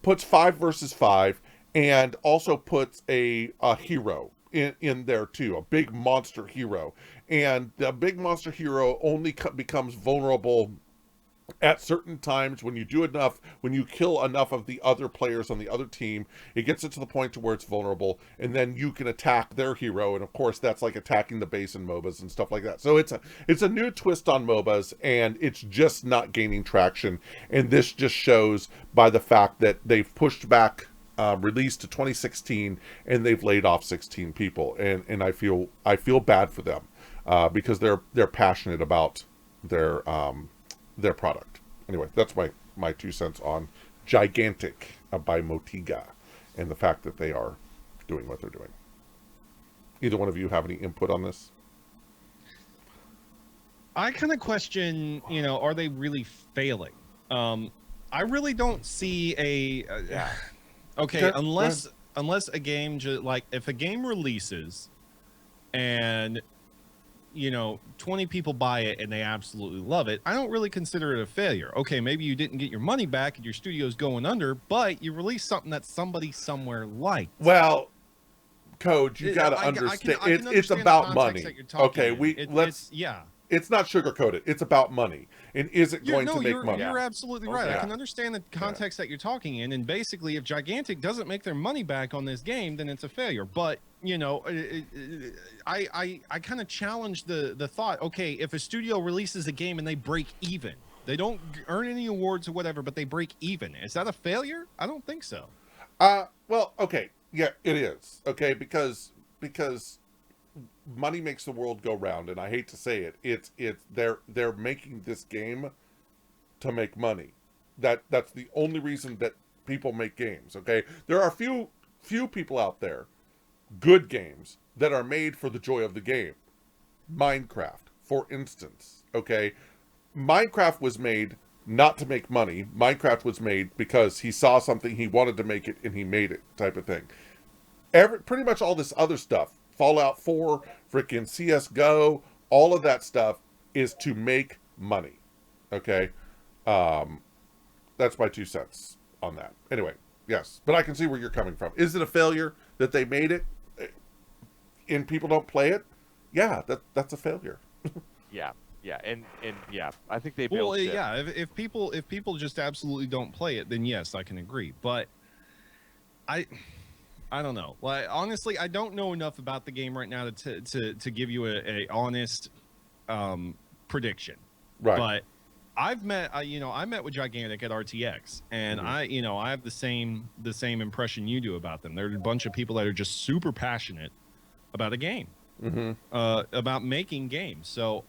puts 5 versus 5, and also puts a hero in there too, a big monster hero. And the big monster hero only becomes vulnerable at certain times when you do enough, when you kill enough of the other players on the other team. It gets it to the point to where it's vulnerable, and then you can attack their hero, and of course that's like attacking the base in MOBAs and stuff like that. So it's a new twist on MOBAs, and it's just not gaining traction. And this just shows by the fact that they've pushed back release to 2016, and they've laid off 16 people, and I feel bad for them because they're passionate about their product. Anyway, that's my 2 cents on Gigantic by Motiga and the fact that they are doing what they're doing. Either one of you have any input on this? I kind of question, you know, are they really failing? I really don't see okay, unless a game like if a game releases and you know 20 people buy it and they absolutely love it, I don't really consider it a failure. Okay, maybe you didn't get your money back and your studio's going under, but you released something that somebody somewhere liked. Well, Code, you got to understand. It's about money. Okay, it's not sugar-coated. It's about money. And is it going to make money? You're absolutely right. I can understand the context that you're talking in. And basically, if Gigantic doesn't make their money back on this game, then it's a failure. But, you know, I kind of challenge the thought, okay, if a studio releases a game and they break even, they don't earn any awards or whatever, but they break even, is that a failure? I don't think so. Well, okay. Yeah, it is. Okay, because money makes the world go round, and I hate to say it, they're making this game to make money. That's the only reason that people make games. Okay, there are few people out there, good games that are made for the joy of the game. Minecraft, for instance. Okay, Minecraft was made not to make money. Minecraft was made because he saw something, he wanted to make it, and he made it, type of thing. Pretty much all this other stuff, Fallout 4, freaking CSGO, all of that stuff is to make money. Okay? That's my 2 cents on that. Anyway, yes. But I can see where you're coming from. Is it a failure that they made it and people don't play it? Yeah, that's a failure. Yeah, and yeah, I think they built it. Yeah, if people just absolutely don't play it, then yes, I can agree. But I don't know. Like, honestly, I don't know enough about the game right now to give you a honest prediction. Right. But I've met, I met with Gigantic at RTX, and I have the same impression you do about them. They're a bunch of people that are just super passionate about a game, about making games. So,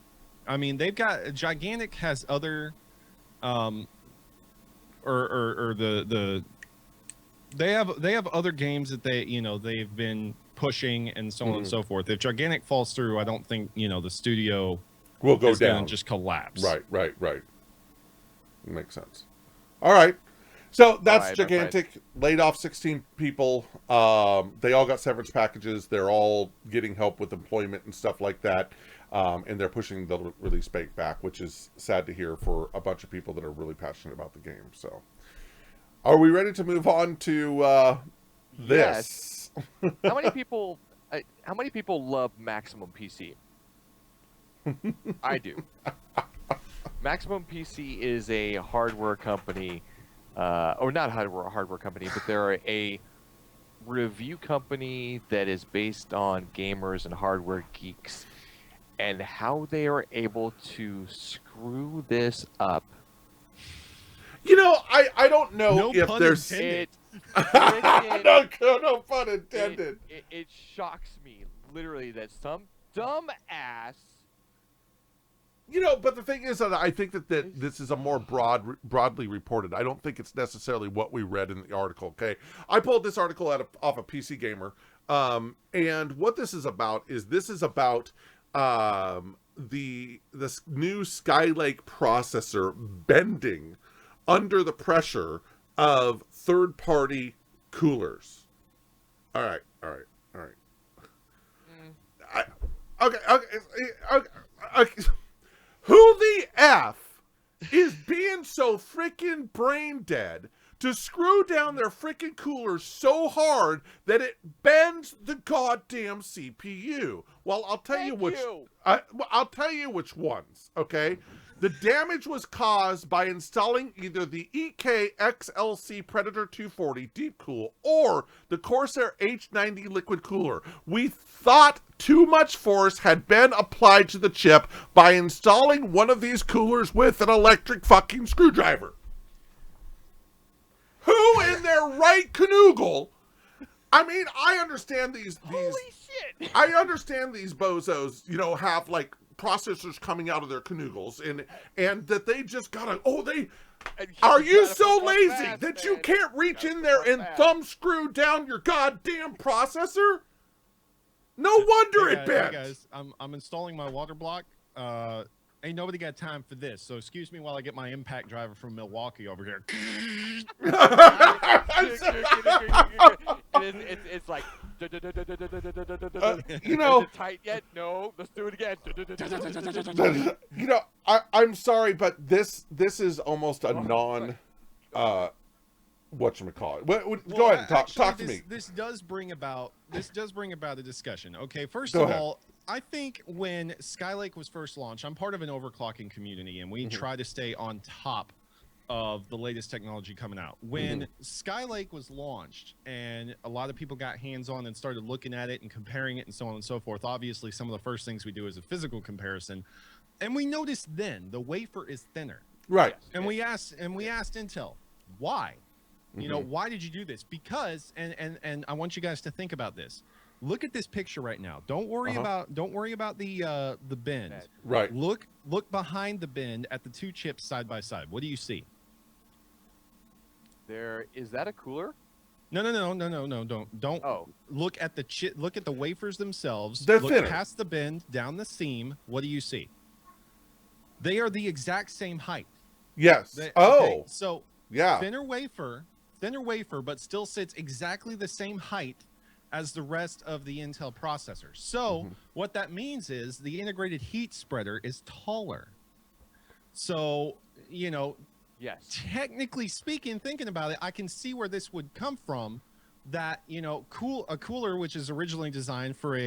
I mean, they've got Gigantic has other, or the they have other games that they've been pushing and so on and so forth. If Gigantic falls through, I don't think the studio will go down, gonna just collapse. Right. Makes sense. All right. So that's Gigantic. Laid off 16 people. They all got severance packages. They're all getting help with employment and stuff like that. And they're pushing the release date back, which is sad to hear for a bunch of people that are really passionate about the game. So, are we ready to move on to this? Yes. How many people love Maximum PC? I do. Maximum PC is a hardware company, or not hardware company, but they're a review company that is based on gamers and hardware geeks, and how they are able to screw this up. I don't know if there's no pun intended. It shocks me literally that some dumb ass. But the thing is that I think that this is a more broadly reported. I don't think it's necessarily what we read in the article. Okay, I pulled this article off of PC Gamer, and what this is about is the new Skylake processor bending under the pressure of third-party coolers. All right. Okay. Who the F is being so freaking brain dead to screw down their freaking coolers so hard that it bends the goddamn CPU? Well, I'll tell you which. I'll tell you which ones. Okay, the damage was caused by installing either the EK XLC Predator 240 Deep Cool or the Corsair H90 liquid cooler. We thought too much force had been applied to the chip by installing one of these coolers with an electric fucking screwdriver. Who in their right canoodle? I mean, I understand these. Holy shit! I understand these bozos, have like processors coming out of their canoodles, and that they just gotta. Are you so lazy that you can't reach in there and thumb screw down your goddamn processor? No wonder it bent. Hey guys, I'm installing my water block. Ain't nobody got time for this, so excuse me while I get my impact driver from Milwaukee over here. It's like, is it tight yet? No, let's do it again. I'm sorry, but this is almost a non. Whatchamacallit. Go ahead and talk to me. This does bring about a discussion. Okay, first of all, I think when Skylake was first launched, I'm part of an overclocking community, and we try to stay on top of the latest technology coming out. When Skylake was launched and a lot of people got hands-on and started looking at it and comparing it and so on and so forth, obviously some of the first things we do is a physical comparison, and we noticed then the wafer is thinner. Right. And we asked Intel, why? Why did you do this? Because, and I want you guys to think about this. Look at this picture right now. Don't worry about the bend. Right. Look behind the bend at the two chips side by side. What do you see? Is that a cooler? No. Don't. Oh. Look at the look at the wafers themselves. They're look thinner. Past the bend, down the seam. What do you see? They are the exact same height. Yes. Okay, so yeah. Thinner wafer, but still sits exactly the same height as the rest of the Intel processors. So what that means is the integrated heat spreader is taller. So, yes. Technically speaking, thinking about it, I can see where this would come from. That, a cooler, which is originally designed for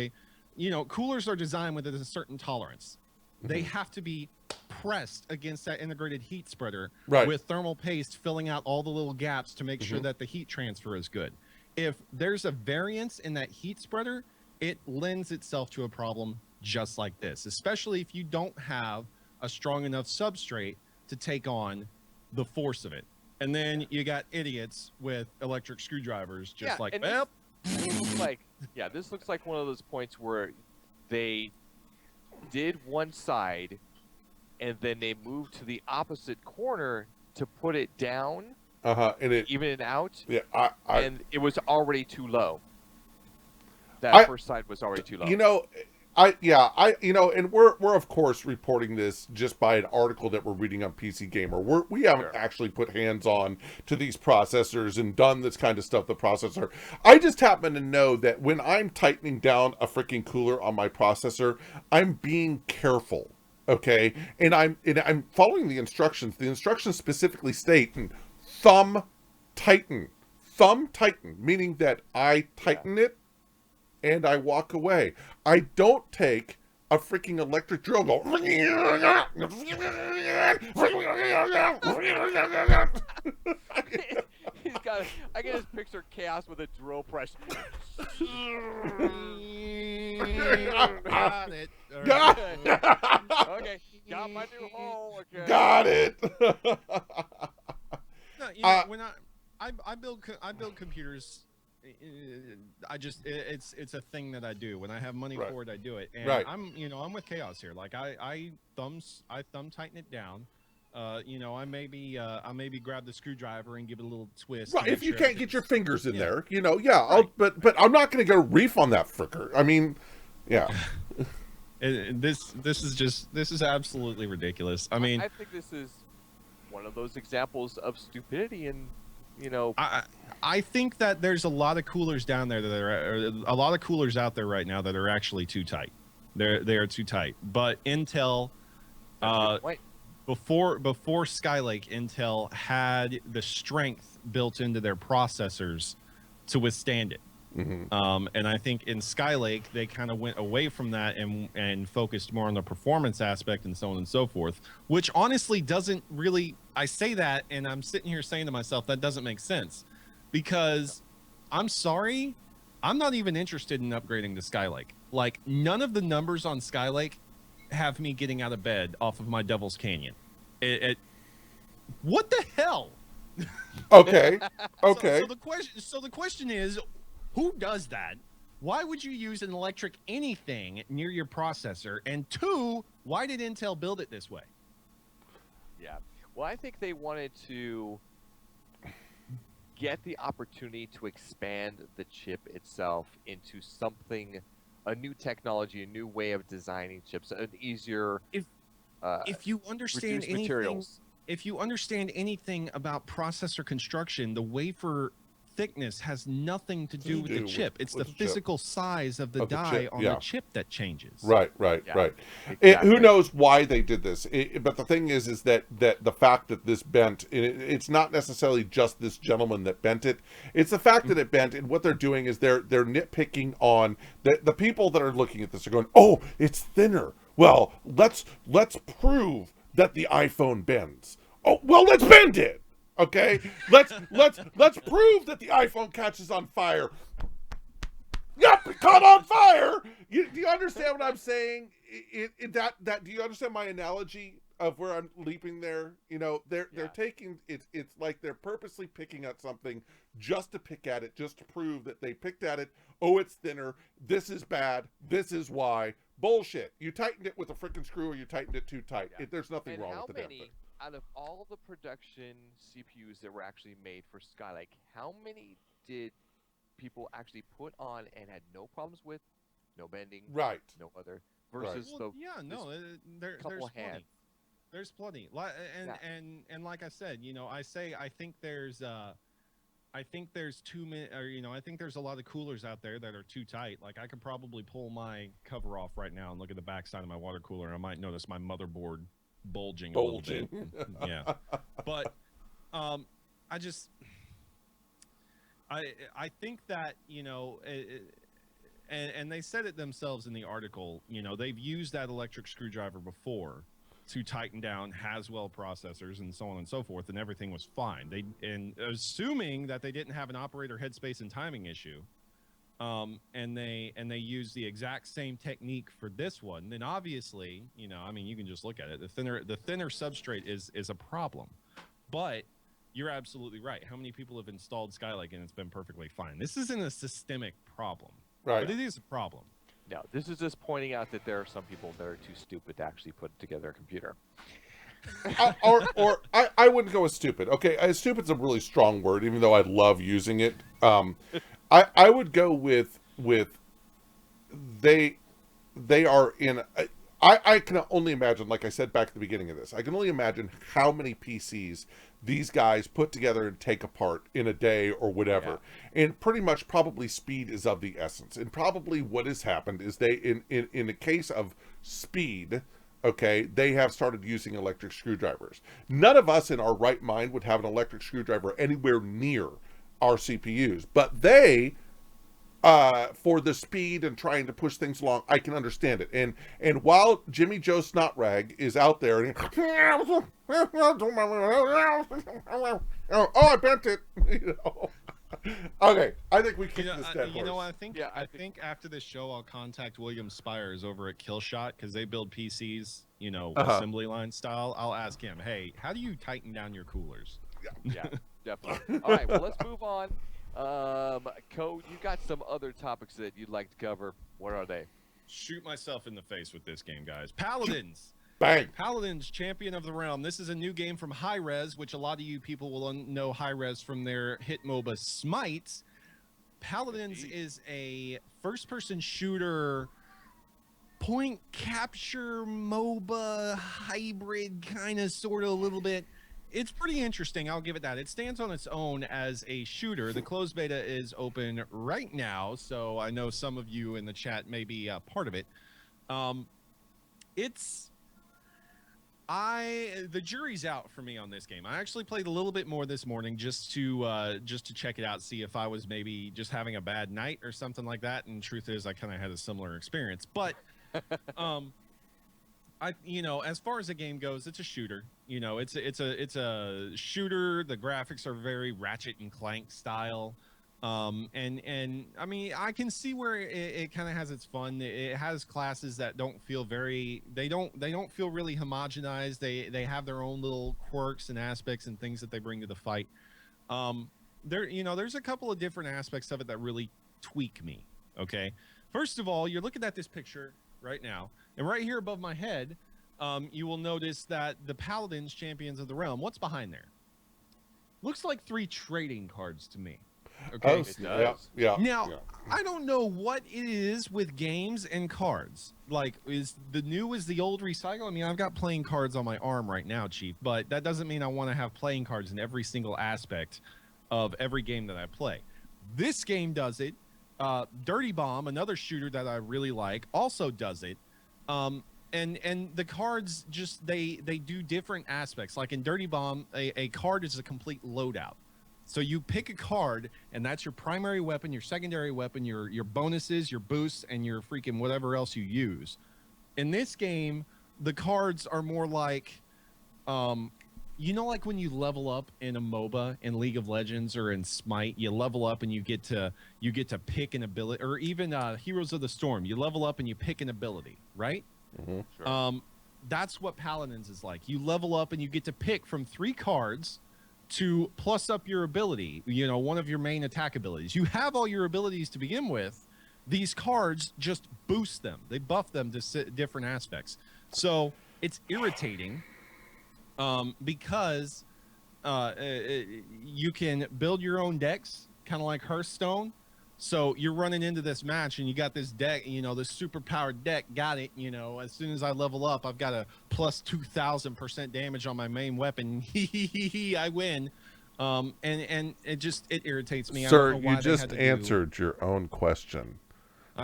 coolers are designed with a certain tolerance. They have to be pressed against that integrated heat spreader with thermal paste filling out all the little gaps to make sure that the heat transfer is good. If there's a variance in that heat spreader, it lends itself to a problem just like this, especially if you don't have a strong enough substrate to take on the force of it. And then you got idiots with electric screwdrivers, just like, well, this looks like, this looks like one of those points where they did one side, and then they moved to the opposite corner to put it down, and it even it out. Yeah, and it was already too low. That first side was already too low. You know, and we're of course reporting this just by an article that we're reading on PC Gamer. We haven't actually put hands on to these processors and done this kind of stuff. The processor. I just happen to know that when I'm tightening down a freaking cooler on my processor, I'm being careful. Okay, and I'm following the instructions. The instructions specifically state thumb tighten, meaning that I tighten it and I walk away. I don't take a freaking electric drill go. He's got. I can just picture Chaos with a drill press. Got it. Okay, got my new hole. Okay. Got it. No, you know, when I build computers, it's a thing that I do. When I have money for it, I do it. And I'm with Chaos here. Like I thumb tighten it down. I maybe grab the screwdriver and give it a little twist. Right, if you can't get your fingers in there, but I'm not going to go reef on that fricker. I mean, yeah. This is absolutely ridiculous. I mean, I think this is one of those examples of stupidity, and I think that there's a lot of coolers down there a lot of coolers out there right now that are actually too tight. They are too tight. But Intel, before Skylake, Intel had the strength built into their processors to withstand it. Mm-hmm. And I think in Skylake they kind of went away from that and focused more on the performance aspect and so on and so forth, which honestly doesn't really. I say that and I'm sitting here saying to myself that doesn't make sense, because I'm sorry, I'm not even interested in upgrading to Skylake. Like, none of the numbers on Skylake have me getting out of bed off of my Devil's Canyon. What the hell? Okay. So the question is, who does that? Why would you use an electric anything near your processor? And two, why did Intel build it this way? Yeah. Well, I think they wanted to get the opportunity to expand the chip itself into something, a new technology, a new way of designing chips, an easier. If you understand anything, materials. If you understand anything about processor construction, the wafer thickness has nothing to do with the chip. It's the physical size of the die on the chip that changes. Right. Exactly. Who knows why they did this? But the thing is that the fact that this bent, it's not necessarily just this gentleman that bent it. It's the fact that it bent, and what they're doing is they're nitpicking on the people that are looking at this are going, oh, it's thinner. Well, let's prove that the iPhone bends. Oh, well, let's bend it. Okay, let's prove that the iPhone catches on fire. Yep, it caught on fire. Do you understand what I'm saying? Do you understand my analogy of where I'm leaping there? They're taking it's like they're purposely picking at something just to pick at it, just to prove that they picked at it. Oh, it's thinner. This is bad. This is why. Bullshit. You tightened it with a freaking screw, or you tightened it too tight. Yeah. There's nothing wrong with the damn thing. Out of all the production CPUs that were actually made for Skylake, how many did people actually put on and had no problems with? No bending, right? No other. Versus there's plenty. There's plenty. And like I said, I think there's too many, or I think there's a lot of coolers out there that are too tight. Like, I could probably pull my cover off right now and look at the back side of my water cooler, and I might notice my motherboard bulging a little bit. Yeah. But I think that, and they said it themselves in the article, they've used that electric screwdriver before to tighten down Haswell processors and so on and so forth, and everything was fine. And assuming that they didn't have an operator headspace and timing issue, and they use the exact same technique for this one, then obviously, I mean, you can just look at it. The thinner substrate is a problem, but you're absolutely right. How many people have installed Skylake and it's been perfectly fine? This isn't a systemic problem, Right. but it is a problem. No, this is just pointing out that there are some people that are too stupid to actually put together a computer. I wouldn't go with stupid. Okay, stupid's a really strong word, even though I love using it. I would go with they are in. I can only imagine, like I said back at the beginning of this, I can only imagine how many PCs these guys put together and take apart in a day or whatever. Yeah. And pretty much probably speed is of the essence. And probably what has happened is they, in the case of speed, okay, they have started using electric screwdrivers. None of us in our right mind would have an electric screwdriver anywhere near our CPUs. But they... for the speed and trying to push things along, I can understand it. And while Jimmy Joe Snotrag is out there, and oh, I bent it. Okay, I think we kicked this dead horse. I think after this show, I'll contact William Spires over at Killshot because they build PCs, assembly line style. I'll ask him, hey, how do you tighten down your coolers? Yeah, definitely. All right, well, let's move on. Code, you got some other topics that you'd like to cover. What are they? Shoot myself in the face with this game, guys. Paladins. Bang. Paladins, Champion of the Realm. This is a new game from Hi-Rez, which a lot of you people will know Hi-Rez from their hit MOBA Smite. Paladins is a first-person shooter, point capture MOBA hybrid, kind of, sort of, a little bit. It's pretty interesting. I'll give it that. It stands on its own as a shooter. The closed beta is open right now, so I know some of you in the chat may be part of it. The jury's out for me on this game. I actually played a little bit more this morning just to check it out, see if I was maybe just having a bad night or something like that. And truth is, I kind of had a similar experience. But as far as the game goes, it's a shooter. It's a shooter. The graphics are very Ratchet and Clank style. And I mean, I can see where it kind of has its fun. It has classes that don't feel they don't feel really homogenized. They have their own little quirks and aspects and things that they bring to the fight. There's a couple of different aspects of it that really tweak me. Okay. First of all, you're looking at this picture right now, and right here above my head, you will notice that the Paladins, Champions of the Realm, what's behind there? Looks like 3 trading cards to me. Okay. It does. Yeah. Now, I don't know what it is with games and cards. Like, is the new is the old recycle? I mean, I've got playing cards on my arm right now, Chief, but that doesn't mean I want to have playing cards in every single aspect of every game that I play. This game does it. Dirty Bomb, another shooter that I really like, also does it. And the cards just they do different aspects. Like in Dirty Bomb, a card is a complete loadout. So you pick a card, and that's your primary weapon, your secondary weapon, your bonuses, your boosts, and your freaking whatever else you use. In this game, the cards are more like, like when you level up in a MOBA in League of Legends or in Smite, you level up and you get to pick an ability, or even Heroes of the Storm, you level up and you pick an ability, right? Mm-hmm. Sure. That's what Paladins is like. You level up and you get to pick from 3 cards to plus up your ability, one of your main attack abilities. You have all your abilities to begin with. These cards just boost them. They buff them to different aspects. So it's irritating because you can build your own decks, kind of like Hearthstone. So you're running into this match and you got this deck, this super powered deck, got it, as soon as I level up, I've got a plus 2,000% damage on my main weapon. I win. And it irritates me. Sir, you just answered your own question.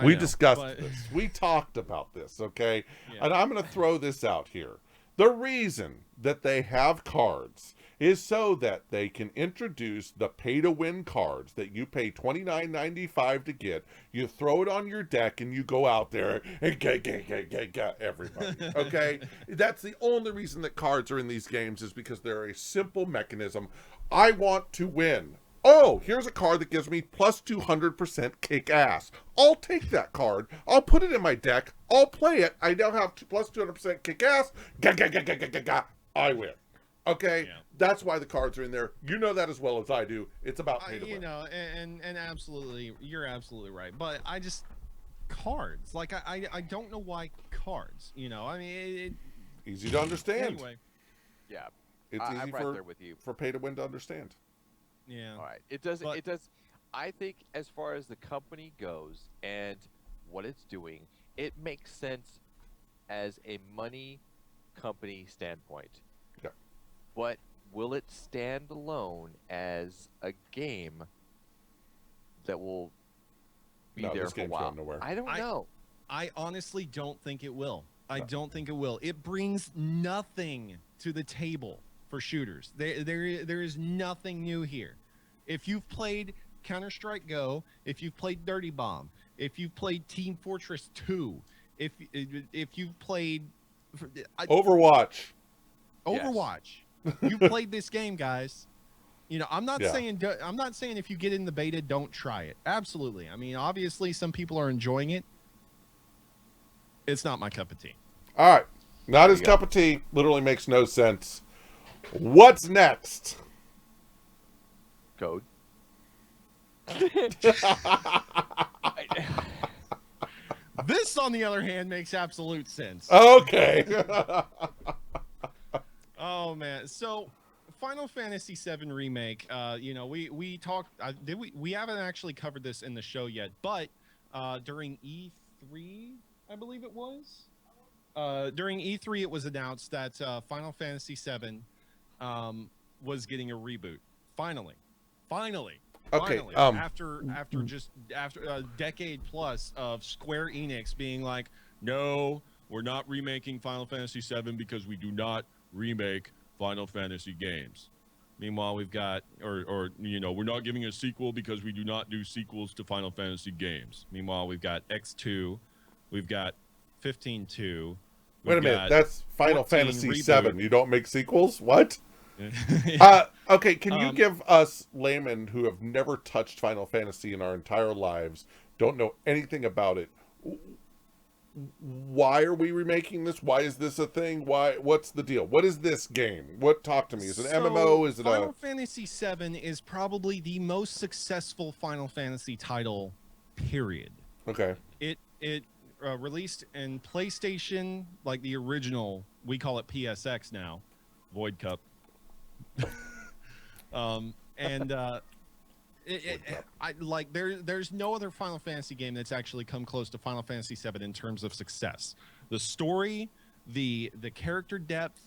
We discussed this. We talked about this, okay? Yeah. And I'm going to throw this out here. The reason that they have cards is so that they can introduce the pay-to-win cards that you pay $29.95 to get. You throw it on your deck and you go out there and get everybody, okay? That's the only reason that cards are in these games, is because they're a simple mechanism. I want to win. oh, here's a card that gives me plus 200% kick ass. I'll take that card. I'll put it in my deck. I'll play it. I now have plus 200% kick ass. I win. Okay, Yeah. that's why the cards are in there. You know that as well as I do. It's about pay to You win. know, and absolutely, you're absolutely right. But I just cards. Like I don't know why cards. You know, I mean, Easy to understand. anyway. Yeah, It's easy I'm right there with you. for pay to win to understand. Yeah. All right. It does. But- It does. I think as far as the company goes and what it's doing, it makes sense as a money company standpoint. Yeah. But will it stand alone as a game that will be No, there this for a game's while? going nowhere. I don't know. I honestly don't think it will. I No. don't think it will. It brings nothing to the table for shooters. There is nothing new here. If you've played Counter-Strike Go, if you've played Dirty Bomb, if you've played Team Fortress 2, if you've played Overwatch. Overwatch, you've played this game, guys. You know, I'm not Yeah. saying if you get in the beta, don't try it. Absolutely. I mean, obviously, some people are enjoying it. It's not my cup of tea. All right. Not his you go. cup of tea. Literally makes no sense. What's next? Code. This, on the other hand, makes absolute sense. Okay. Oh man, so Final Fantasy VII remake. You know, we talked. We haven't actually covered this in the show yet, but during E3, I believe it was. During E3, it was announced that Final Fantasy VII was getting a reboot. Finally. Okay, Finally, after a decade plus of Square Enix being like, no, we're not remaking Final Fantasy VII because we do not remake Final Fantasy games. Meanwhile, we've got, or you know, we're not giving a sequel because we do not do sequels to Final Fantasy games. Meanwhile, we've got X2, we've got 15-2. Wait a minute. That's Final 14 Fantasy reboot. VII. You don't make sequels? What? Okay, can you give us laymen who have never touched Final Fantasy in our entire lives, don't know anything about it, why are we remaking this? Why is this a thing? What's the deal? What is this game? Talk to me. Is it an MMO? Is it Final Fantasy VII is probably the most successful Final Fantasy title, period. Okay. It released in PlayStation, like the original. We call it PSX now, Void Cup. There's no other Final Fantasy game that's actually come close to Final Fantasy VII in terms of success. The story, the character depth,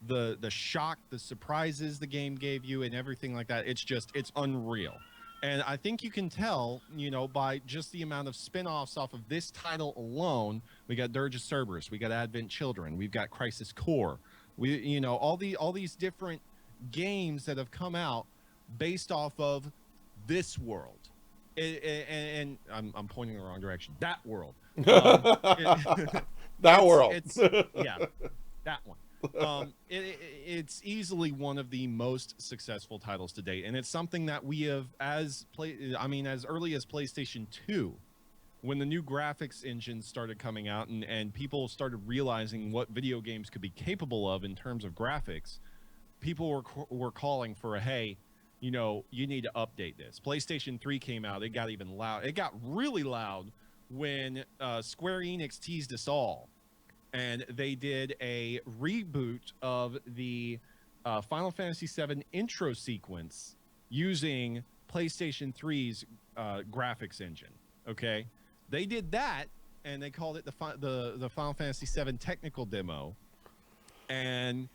the shock, the surprises the game gave you, and everything like that. It's unreal. And I think you can tell, you know, by just the amount of spin-offs off of this title alone. We got Dirge of Cerberus, we got Advent Children, we've got Crisis Core. We, you know, all these different games that have come out based off of this world. And I'm pointing in the wrong direction. That world. That world. Yeah, that one. It's easily one of the most successful titles to date, and it's something that we have as early as PlayStation 2, when the new graphics engine started coming out and people started realizing what video games could be capable of in terms of graphics. People were calling for hey, you know, you need to update this. PlayStation 3 came out, it got even loud. It got really loud when Square Enix teased us all. And they did a reboot of the Final Fantasy VII intro sequence using PlayStation 3's graphics engine. Okay, they did that, and they called it the Final Fantasy VII technical demo. And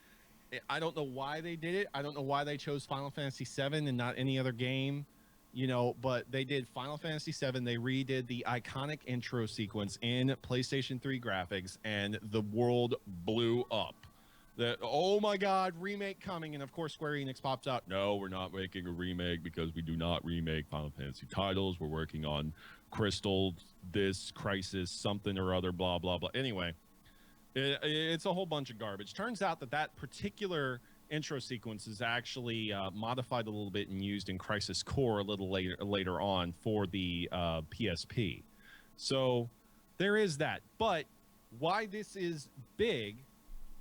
I don't know why they did it. I don't know why they chose Final Fantasy VII and not any other game. You know, but they did Final Fantasy VII. They redid the iconic intro sequence in PlayStation 3 graphics, and the world blew up. Oh my God, remake coming, and of course Square Enix pops out. No, we're not making a remake because we do not remake Final Fantasy titles. We're working on Crystal, this Crisis, something or other, blah blah blah. Anyway, it's a whole bunch of garbage. Turns out that particular intro sequence is actually modified a little bit and used in Crisis Core a little later on for the PSP. So there is that. But why this is big,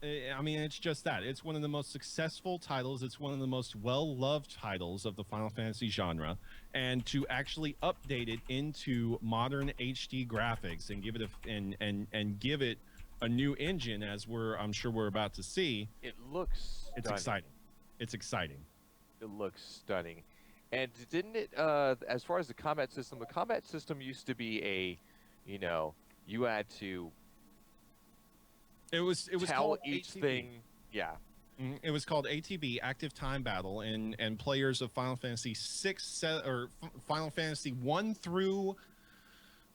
I mean, it's just that. It's one of the most successful titles. It's one of the most well-loved titles of the Final Fantasy genre. And to actually update it into modern HD graphics and give it and give it a new engine, as I'm sure we're about to see. It looks stunning. It's exciting. It's exciting. It looks stunning. And didn't it, as far as the combat system used to be you had to it was tell called each ATB. thing. Yeah. It was called ATB, Active Time Battle, and players of Final Fantasy 6 or Final Fantasy 1 through,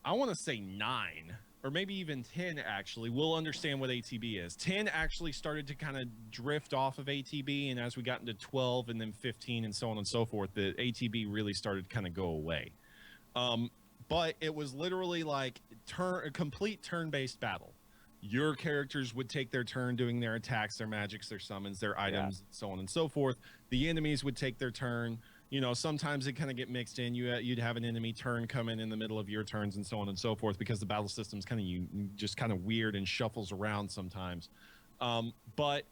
I want to say 9, or maybe even 10 actually, will understand what ATB is. 10 actually started to kind of drift off of ATB, and as we got into 12 and then 15 and so on and so forth, the ATB really started to kind of go away. But it was literally like a complete turn-based battle. Your characters would take their turn doing their attacks, their magics, their summons, their items, so on and so forth. The enemies would take their turn. You know, sometimes it kind of get mixed in. You'd have an enemy turn come in the middle of your turns and so on and so forth, because the battle system's just kind of weird and shuffles around sometimes. But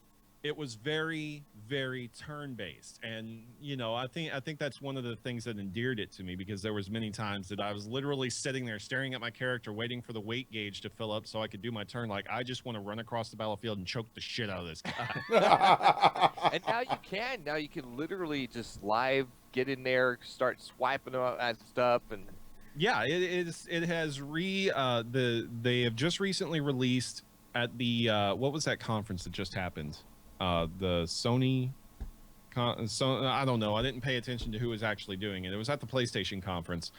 it was very, very turn-based, and you know, I think that's one of the things that endeared it to me, because there was many times that I was literally sitting there staring at my character, waiting for the weight gauge to fill up so I could do my turn. Like, I just want to run across the battlefield and choke the shit out of this guy. And now you can literally just live get in there, start swiping at stuff, and yeah, it has they have just recently released at the what was that conference that just happened? The Sony I don't know. I didn't pay attention to who was actually doing it. It was at the PlayStation conference.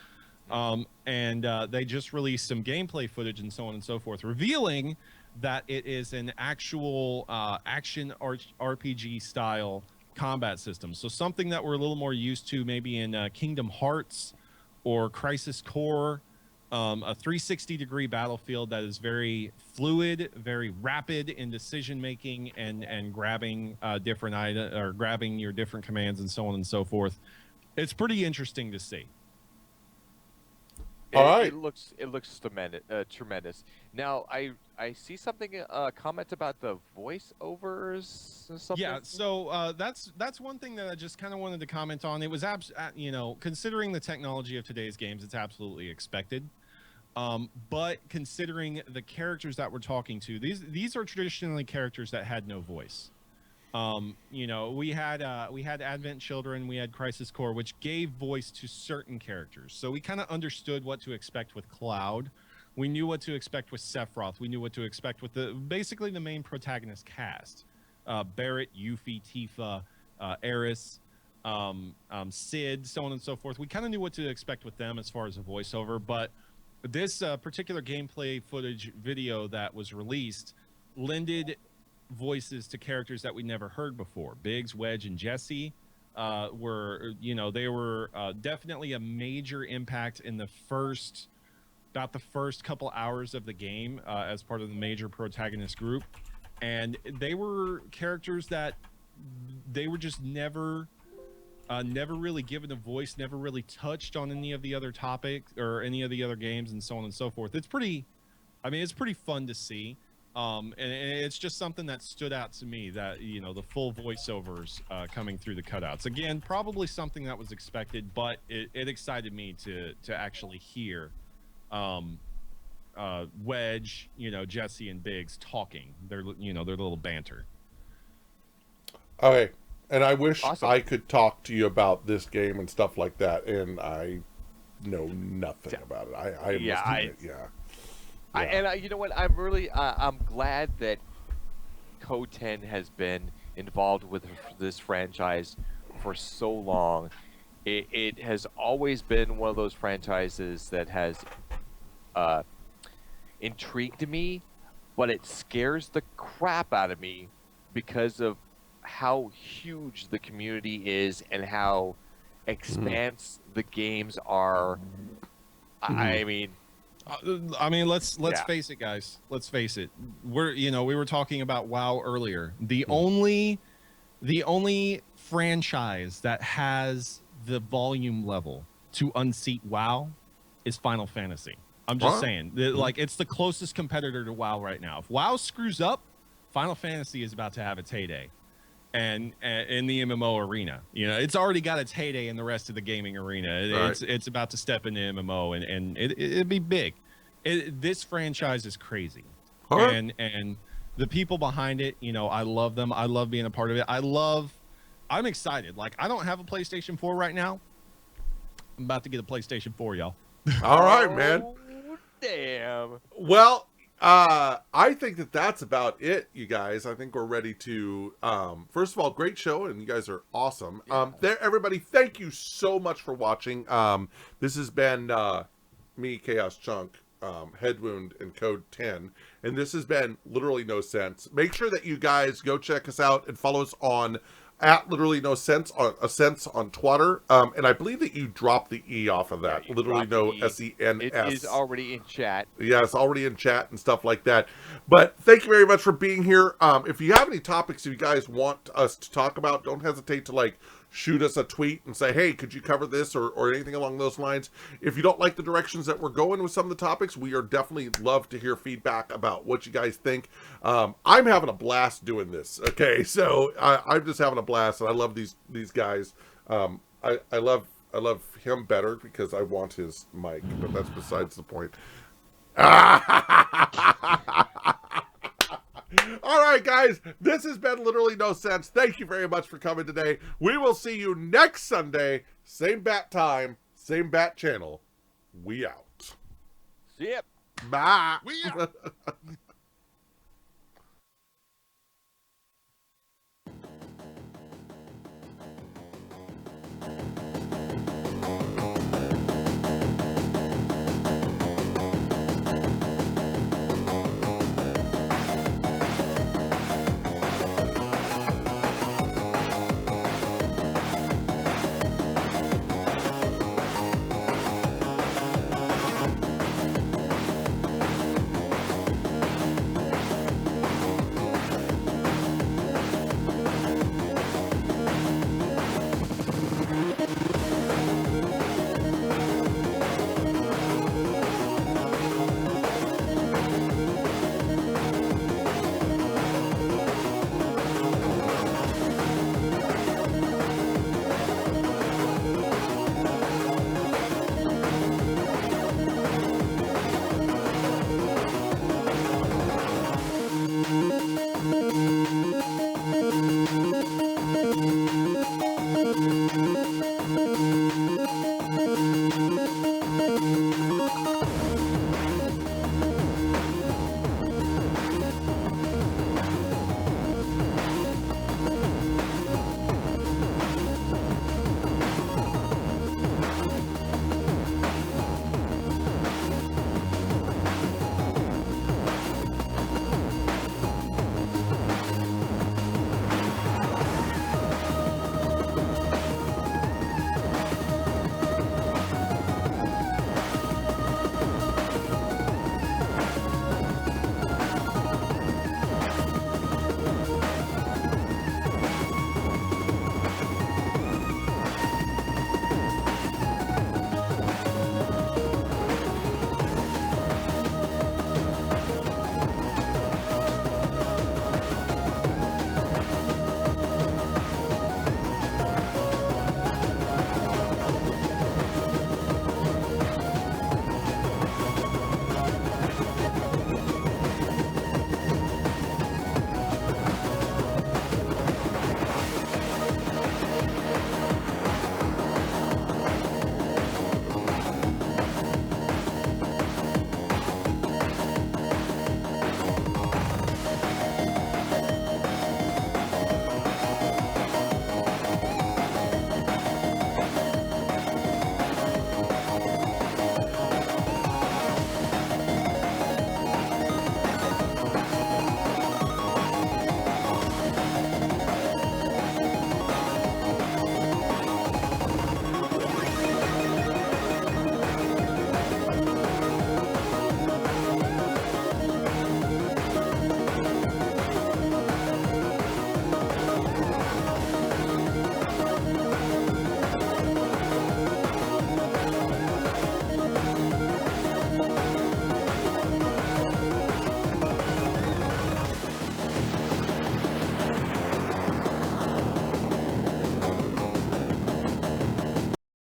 And they just released some gameplay footage and so on and so forth, revealing that it is an actual action RPG style combat system. So something that we're a little more used to maybe in Kingdom Hearts or Crisis Core, a 360-degree battlefield that is very fluid, very rapid in decision making, and grabbing different items, or grabbing your different commands and so on and so forth. It's pretty interesting to see. All right. It looks tremendous. Now I see something comment about the voiceovers or something. Yeah, so that's one thing that I just kind of wanted to comment on. It was considering the technology of today's games, it's absolutely expected. But considering the characters that we're talking to, these are traditionally characters that had no voice. We had Advent Children, we had Crisis Core, which gave voice to certain characters. So we kind of understood what to expect with Cloud. We knew what to expect with Sephiroth. We knew what to expect with basically the main protagonist cast. Barrett, Yuffie, Tifa, Aeris, Cid, so on and so forth. We kind of knew what to expect with them as far as a voiceover, but this particular gameplay footage video that was released lended voices to characters that we never heard before. Biggs, Wedge, and Jesse were definitely a major impact in the first couple hours of the game as part of the major protagonist group, and they were characters that they were just never really given a voice, never really touched on any of the other topics or any of the other games and so on and so forth. It's pretty fun to see. And it's just something that stood out to me, that, the full voiceovers coming through the cutouts. Again, probably something that was expected, but it excited me to actually hear Wedge, Jesse and Biggs talking. Their little banter. Okay. And I wish Awesome. I could talk to you about this game and stuff like that, and I know nothing about it. You know what? I'm really I'm glad that Code 10 has been involved with this franchise for so long. It has always been one of those franchises that has intrigued me, but it scares the crap out of me because of how huge the community is and how expansive the games are. I mean, let's face it, guys. Let's face it. We were talking about WoW earlier. The only The only franchise that has the volume level to unseat WoW is Final Fantasy. I'm just saying, like, it's the closest competitor to WoW right now. If WoW screws up, Final Fantasy is about to have its heyday, and in the MMO arena, you know, it's already got its heyday in the rest of the gaming arena. It's about to step into MMO, and it'd be big. This franchise is crazy, and the people behind it, you know, I love them. I love being a part of it. I'm excited. Like, I don't have a PlayStation 4 right now. I'm about to get a PlayStation 4, y'all. All right, man. Oh, damn. Well, I think that's about it, you guys. I think we're ready to, first of all, great show, and you guys are awesome. Yeah. Everybody, thank you so much for watching. This has been me, Chaos Chunk, Head Wound, and Code 10, and this has been Literally No Sense. Make sure that you guys go check us out and follow us on at Literally No Sense on Twitter. And I believe that you dropped the E off of that. Literally No SENS. It is already in chat. Yeah, it's already in chat and stuff like that. But thank you very much for being here. If you have any topics you guys want us to talk about, don't hesitate to, like, shoot us a tweet and say, hey, could you cover this or anything along those lines. If you don't like the directions that we're going with some of the topics, we are definitely love to hear feedback about what you guys think. I'm having a blast doing this. Okay, so I'm just having a blast, and I love these guys. I love him better because I want his mic, but that's besides the point. All right, guys, this has been Literally No Sense. Thank you very much for coming today. We will see you next Sunday. Same bat time, same bat channel. We out. See ya. Bye. We out.